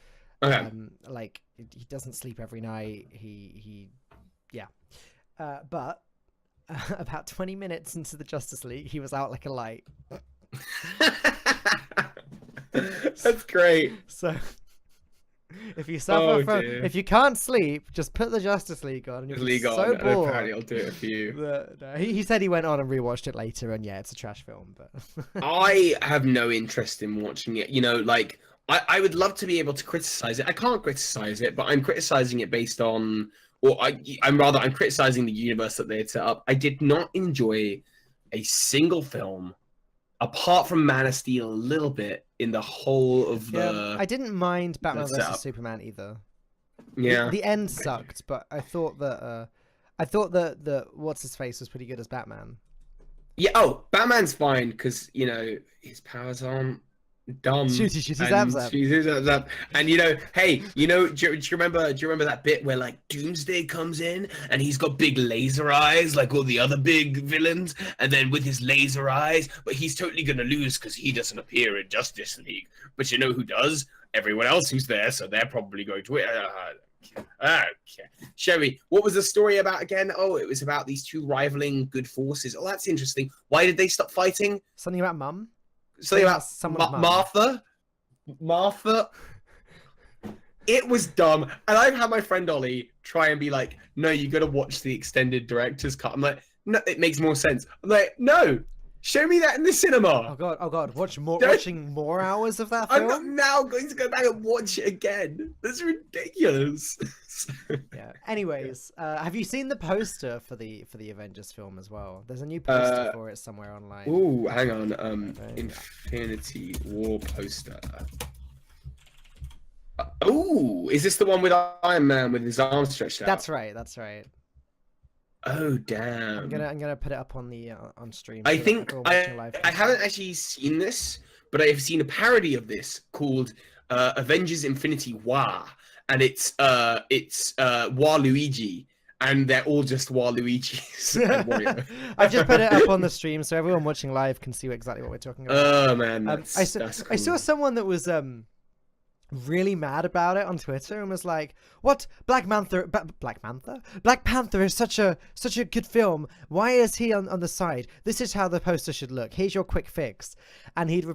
Okay. Like he doesn't sleep every night. But about 20 minutes into the Justice League, he was out like a light. That's great. So if you suffer if you can't sleep, just put the Justice League on. And you'll be so bored. And apparently I'll do it for you. He said he went on and rewatched it later, and yeah, it's a trash film. But I have no interest in watching it. You know, like I would love to be able to criticize it. I can't criticize it, but I'm criticizing it based on, or I'm criticizing the universe that they had set up. I did not enjoy a single film apart from Man of Steel a little bit in the whole of the. I didn't mind Batman vs Superman either. Yeah, the end sucked, but I thought that the what's his face was pretty good as Batman. Yeah. Oh, Batman's fine because you know his powers aren't dumb. Shooty abs up. And you know, hey, you know, do you remember that bit where like Doomsday comes in and he's got big laser eyes like all the other big villains, and then with his laser eyes, but he's totally gonna lose because he doesn't appear in Justice League. But you know who does? Everyone else who's there, so they're probably going to win. Okay. Sherry, what was the story about again? Oh, it was about these two rivaling good forces. Oh, that's interesting. Why did they stop fighting? Something about Mum? Something about Martha. It was dumb, and I've had my friend Ollie try and be like, "No, you got to watch the extended director's cut." I'm like, "No, it makes more sense." I'm like, "No, show me that in the cinema." Oh god, watching more hours of that film. I'm now going to go back and watch it again. That's ridiculous. Yeah. Anyways, have you seen the poster for the Avengers film as well? There's a new poster for it somewhere online. Ooh, hang on. Infinity War poster. Oh, is this the one with Iron Man with his arms stretched out? That's right. Oh damn! I'm gonna put it up on the on stream. I think I haven't actually seen this, but I have seen a parody of this called Avengers Infinity War, and it's Waluigi, and they're all just Waluigis. I've just put it up on the stream so everyone watching live can see exactly what we're talking about. Oh man, I saw someone that was really mad about it on Twitter and was like, "What? Black Panther is such a good film. Why is he on the side? This is how the poster should look. Here's your quick fix." And he'd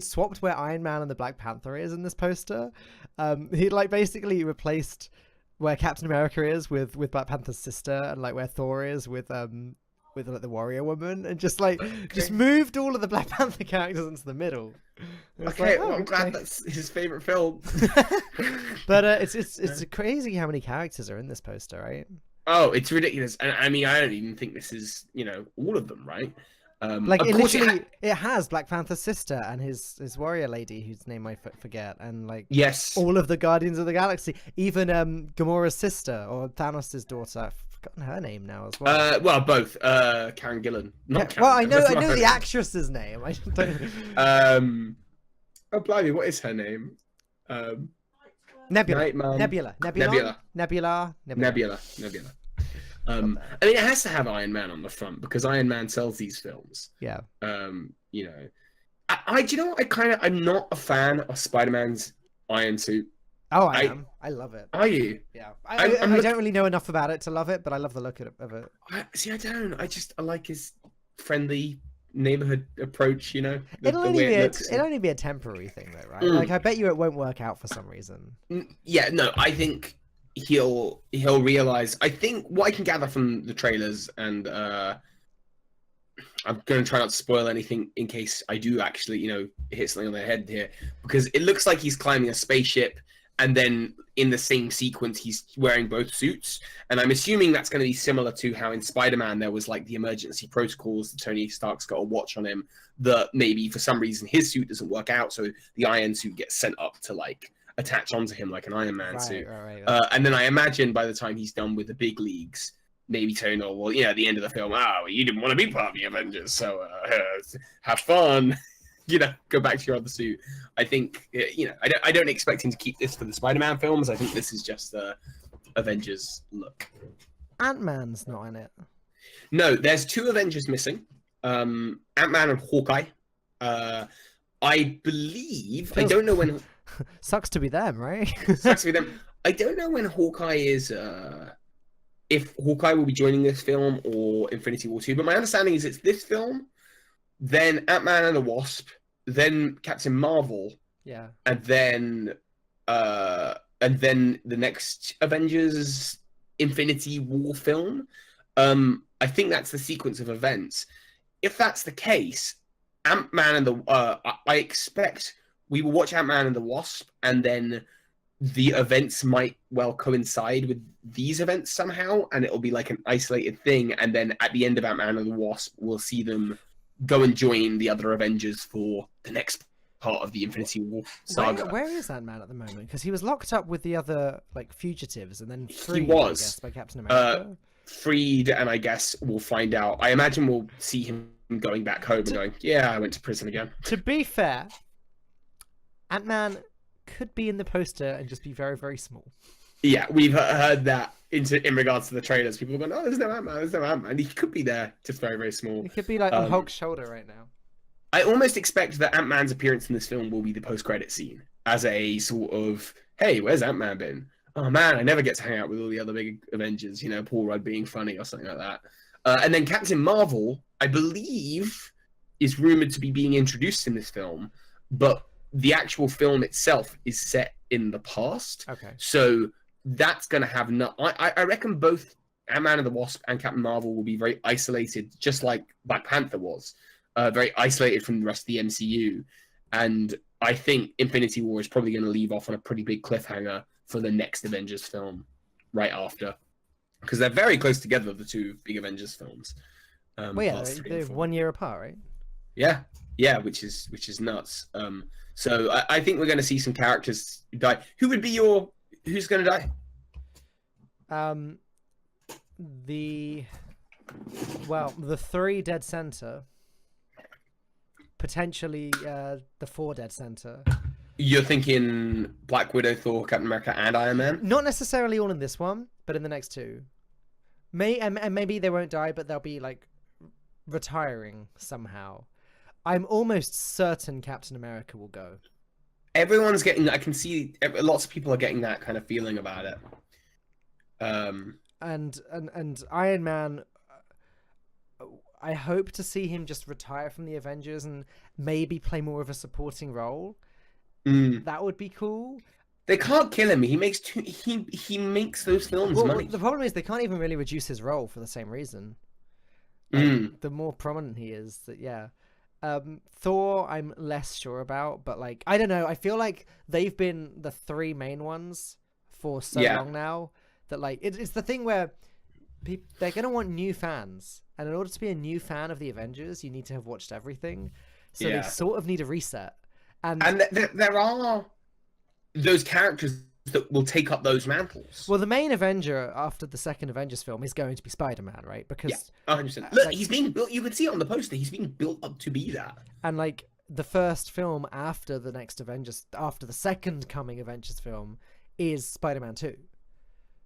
swapped where Iron Man and the Black Panther is in this poster. He'd like basically replaced where Captain America is with Black Panther's sister, and like where Thor is with like the Warrior Woman, and just moved all of the Black Panther characters into the middle. Okay, well, I'm glad that's his favorite film. But it's crazy how many characters are in this poster, right? Oh, it's ridiculous. And I mean, I don't even think this is, you know, all of them, right? It has Black Panther's sister and his warrior lady, whose name I forget, and like all of the Guardians of the Galaxy, even Gamora's sister or Thanos' daughter. I've forgotten her name now as well. Well, both. Karen Gillan. I know the actress's name. I don't. Oh blimey, what is her name? Nebula. Night Mom. Nebula. Nebula. Nebula. Nebula. I mean, it has to have Iron Man on the front because Iron Man sells these films. Yeah. You know, do you know what? I'm not a fan of Spider-Man's iron suit. Oh, I am. I love it. Are you? Yeah. I don't really know enough about it to love it, but I love the look of it. I don't. I like his friendly neighborhood approach. You know, It'll only be a temporary thing, though, right? Like, I bet you it won't work out for some reason. Yeah. No, I think he'll realize. I think what I can gather from the trailers, and I'm going to try not to spoil anything in case I do actually, you know, hit something on the head here, because it looks like he's climbing a spaceship, and then in the same sequence he's wearing both suits, and I'm assuming that's going to be similar to how in Spider-Man there was like the emergency protocols that Tony Stark's got a watch on him that maybe for some reason his suit doesn't work out, so the iron suit gets sent up to like attach onto him like an Iron Man suit. Right. And then I imagine by the time he's done with the big leagues, maybe Tony will, you know, at the end of the film, you didn't want to be part of the Avengers, so have fun. You know, go back to your other suit. I think, you know, I don't expect him to keep this for the Spider-Man films. I think this is just the Avengers look. Ant-Man's not in it. No, there's 2 Avengers missing. Ant-Man and Hawkeye. I believe, I don't know when... Sucks to be them, right? Sucks to be them. I don't know when Hawkeye is... if Hawkeye will be joining this film or Infinity War 2, but my understanding is it's this film, then Ant-Man and the Wasp, then Captain Marvel, and then the next Avengers Infinity War film. I think that's the sequence of events. If that's the case, Ant-Man and the I expect we will watch Ant-Man and the Wasp, and then the events might well coincide with these events somehow, and it'll be like an isolated thing, and then at the end of Ant-Man and the Wasp, we'll see them go and join the other Avengers for the next part of the Infinity War saga. Where is Ant-Man at the moment? Because he was locked up with the other like fugitives and then freed, he was, I guess, by Captain America. Freed, and I guess we'll find out. I imagine we'll see him going back home and going, yeah, I went to prison again. To be fair, Ant-Man could be in the poster and just be very, very small. Yeah, we've heard that in regards to the trailers. People are going, oh, there's no Ant-Man. He could be there, just very, very small. He could be like on Hulk's shoulder right now. I almost expect that Ant-Man's appearance in this film will be the post-credit scene as a sort of, hey, where's Ant-Man been? Oh man, I never get to hang out with all the other big Avengers, you know, Paul Rudd being funny or something like that. And then Captain Marvel, I believe, is rumored to be being introduced in this film, but the actual film itself is set in the past. Okay. So that's going to have I reckon both Ant-Man and the Wasp and Captain Marvel will be very isolated, just like Black Panther was, very isolated from the rest of the MCU. And I think Infinity War is probably going to leave off on a pretty big cliffhanger for the next Avengers film right after. Because they're very close together, the 2 big Avengers films. Well, yeah, they're 1 year apart, right? Yeah, which is nuts. So I think we're going to see some characters die. Who would be who's going to die? The 3 dead center. Potentially the 4 dead center. You're thinking Black Widow, Thor, Captain America, and Iron Man? Not necessarily all in this one, but in the next 2. Maybe they won't die, but they'll be like retiring somehow. I'm almost certain Captain America will go. Everyone's getting. I can see lots of people are getting that kind of feeling about it. And Iron Man. I hope to see him just retire from the Avengers and maybe play more of a supporting role. That would be cool. They can't kill him. He makes he makes those films money. The problem is they can't even really reduce his role for the same reason. Like, the more prominent he is, Thor, I'm less sure about, but like I don't know. I feel like they've been the 3 main ones for so long now that like it's the thing where they're gonna want new fans, and in order to be a new fan of the Avengers, you need to have watched everything. So they sort of need a reset. And there are those characters that will take up those mantles. Well, the main Avenger after the second Avengers film is going to be Spider-Man, right? Because 100%. Look, he's being built. You can see it on the poster. He's being built up to be that. And like the first film after the next Avengers, after the second coming Avengers film, is Spider-Man 2.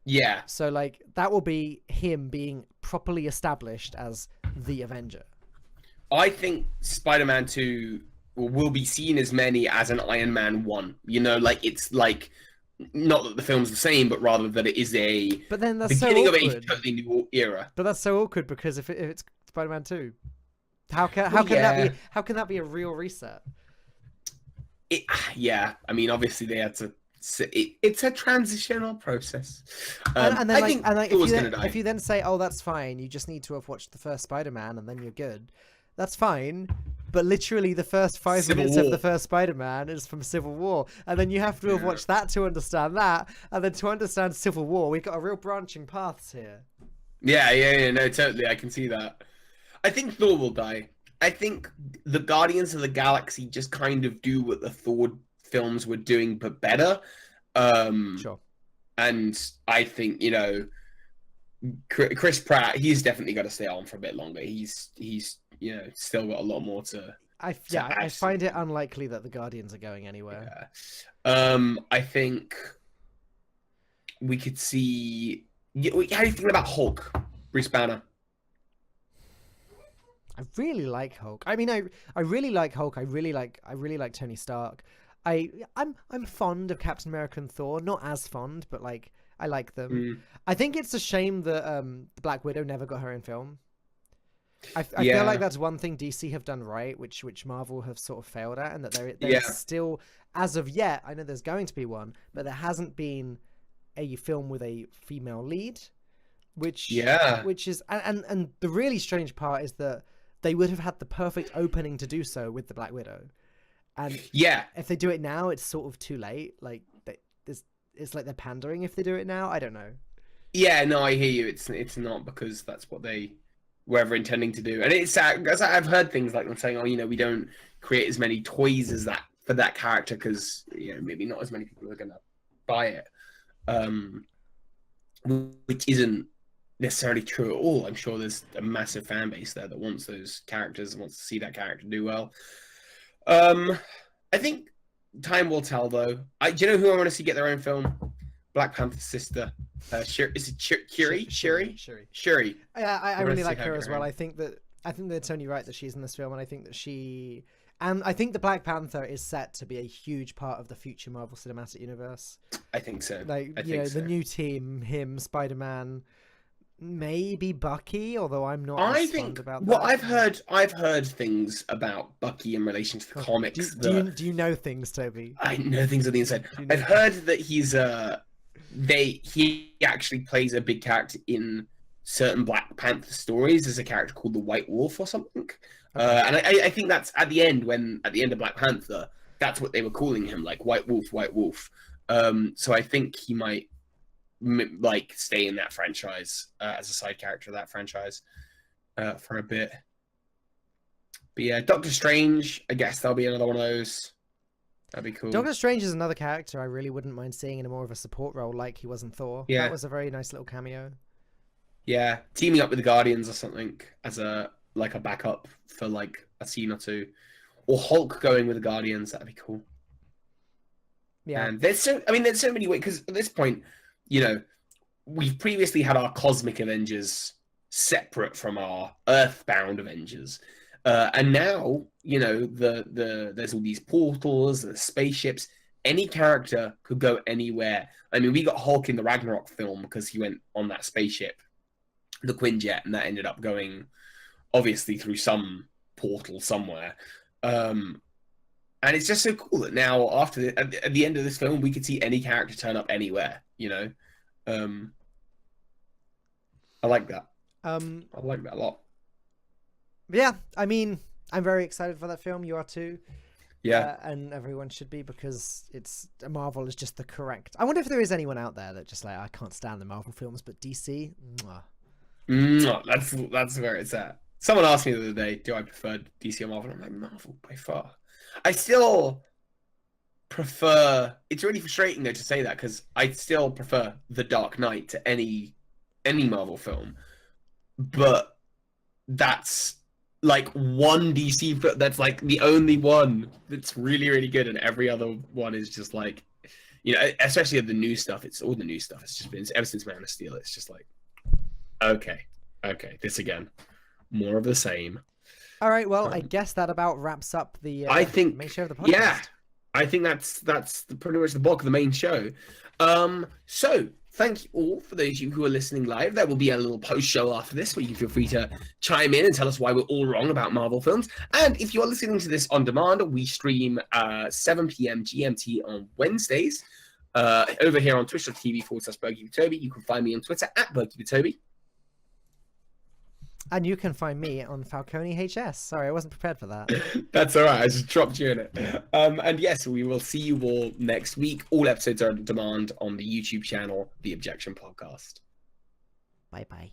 Yeah. So like that will be him being properly established as the Avenger. I think Spider-Man 2 will be seen as many as an Iron Man 1. You know, like it's like not that the film's the same, but rather that it is a But then that's beginning so of a awkward. totally new era. But that's so awkward because if it's Spider-Man 2, how can that be a real reset? Yeah, I mean, obviously they had to. It's a transitional process. And then, I think if you then say, "Oh, that's fine. You just need to have watched the first Spider-Man, and then you're good," that's fine. But literally, the first 5 minutes of the first Spider-Man is from Civil War, and then you have to have watched that to understand that, and then to understand Civil War, we've got a real branching paths here. Yeah, no, totally, I can see that. I think Thor will die. I think the Guardians of the Galaxy just kind of do what the Thor films were doing, but better. Sure. And I think, you know, Chris Pratt, he's definitely got to stay on for a bit longer. He's you know, still got a lot more to. I find it unlikely that the Guardians are going anywhere. Yeah. I think we could see. How do you think about Hulk, Bruce Banner? I really like Hulk. I mean, I really like Hulk. I really like Tony Stark. I'm fond of Captain America and Thor. Not as fond, but like I like them. I think it's a shame that the Black Widow never got her own film. I feel like that's one thing DC have done right, which Marvel have sort of failed at, and that there's still, as of yet, I know there's going to be one, but there hasn't been a film with a female lead, which is and the really strange part is that they would have had the perfect opening to do so with the Black Widow, and if they do it now, it's sort of too late. Like it's like they're pandering if they do it now. I don't know. Yeah, no, I hear you. It's not because that's what they were ever intending to do, and it's sad because I've heard things like them saying, "Oh, you know, we don't create as many toys as that for that character because you know maybe not as many people are gonna buy it," which isn't necessarily true at all. I'm sure there's a massive fan base there that wants those characters and wants to see that character do well. I think time will tell, though. Do you know who I want to see get their own film? Black Panther's sister. Is it Shuri? Shuri. Yeah, I really like her as well. I think that it's only right that she's in this film, and I think that I think the Black Panther is set to be a huge part of the future Marvel Cinematic Universe. I think so. Like, the new team, him, Spider-Man, maybe Bucky, although I'm not fond about that. Well, I've heard things about Bucky in relation to the comics. Do you know things, Toby? I know things on the inside. I've heard that he actually plays a big character in certain Black Panther stories as a character called the White Wolf or something. And I think that's at the end of Black Panther, that's what they were calling him, like White Wolf. So I think he might like stay in that franchise as a side character of that franchise for a bit. But yeah, Doctor Strange, I guess there'll be another one of those. That'd be cool. Doctor Strange is another character I really wouldn't mind seeing in a more of a support role like he was in Thor. Yeah. That was a very nice little cameo. Yeah, teaming up with the Guardians or something as a backup for like a scene or two. Or Hulk going with the Guardians, that'd be cool. Yeah. And there's so many ways, because at this point, you know, we've previously had our cosmic Avengers separate from our Earthbound Avengers. And now, you know, there's all these portals, the spaceships. Any character could go anywhere. I mean, we got Hulk in the Ragnarok film because he went on that spaceship, the Quinjet, and that ended up going, obviously, through some portal somewhere. And it's just so cool that now, at the end of this film, we could see any character turn up anywhere. You know, I like that. I like that a lot. Yeah, I mean, I'm very excited for that film. You are too. Yeah. And everyone should be, because Marvel is just the correct. I wonder if there is anyone out there that just like, I can't stand the Marvel films, but DC. That's where it's at. Someone asked me the other day, do I prefer DC or Marvel? I'm like, Marvel by far. I still prefer. It's really frustrating though to say that, because I still prefer The Dark Knight to any Marvel film, but that's like one DC film that's like the only one that's really, really good, and every other one is just like, you know, especially of the new stuff. It's all the new stuff. It's just been ever since Man of Steel. It's just like, okay, this again, more of the same. All right, well, I guess that about wraps up the I think main show of the podcast. Yeah, I think that's pretty much the bulk of the main show. So thank you all for those of you who are listening live. There will be a little post show after this where you can feel free to chime in and tell us why we're all wrong about Marvel films. And if you're listening to this on demand, we stream 7 p.m. GMT on Wednesdays over here on twitch.tv/BurkyBtoby. You can find me on Twitter at BurkyBtoby. And you can find me on Falcone HS. Sorry, I wasn't prepared for that. That's all right. I just dropped you in it. And yes, we will see you all next week. All episodes are on demand on the YouTube channel, The Objection Podcast. Bye-bye.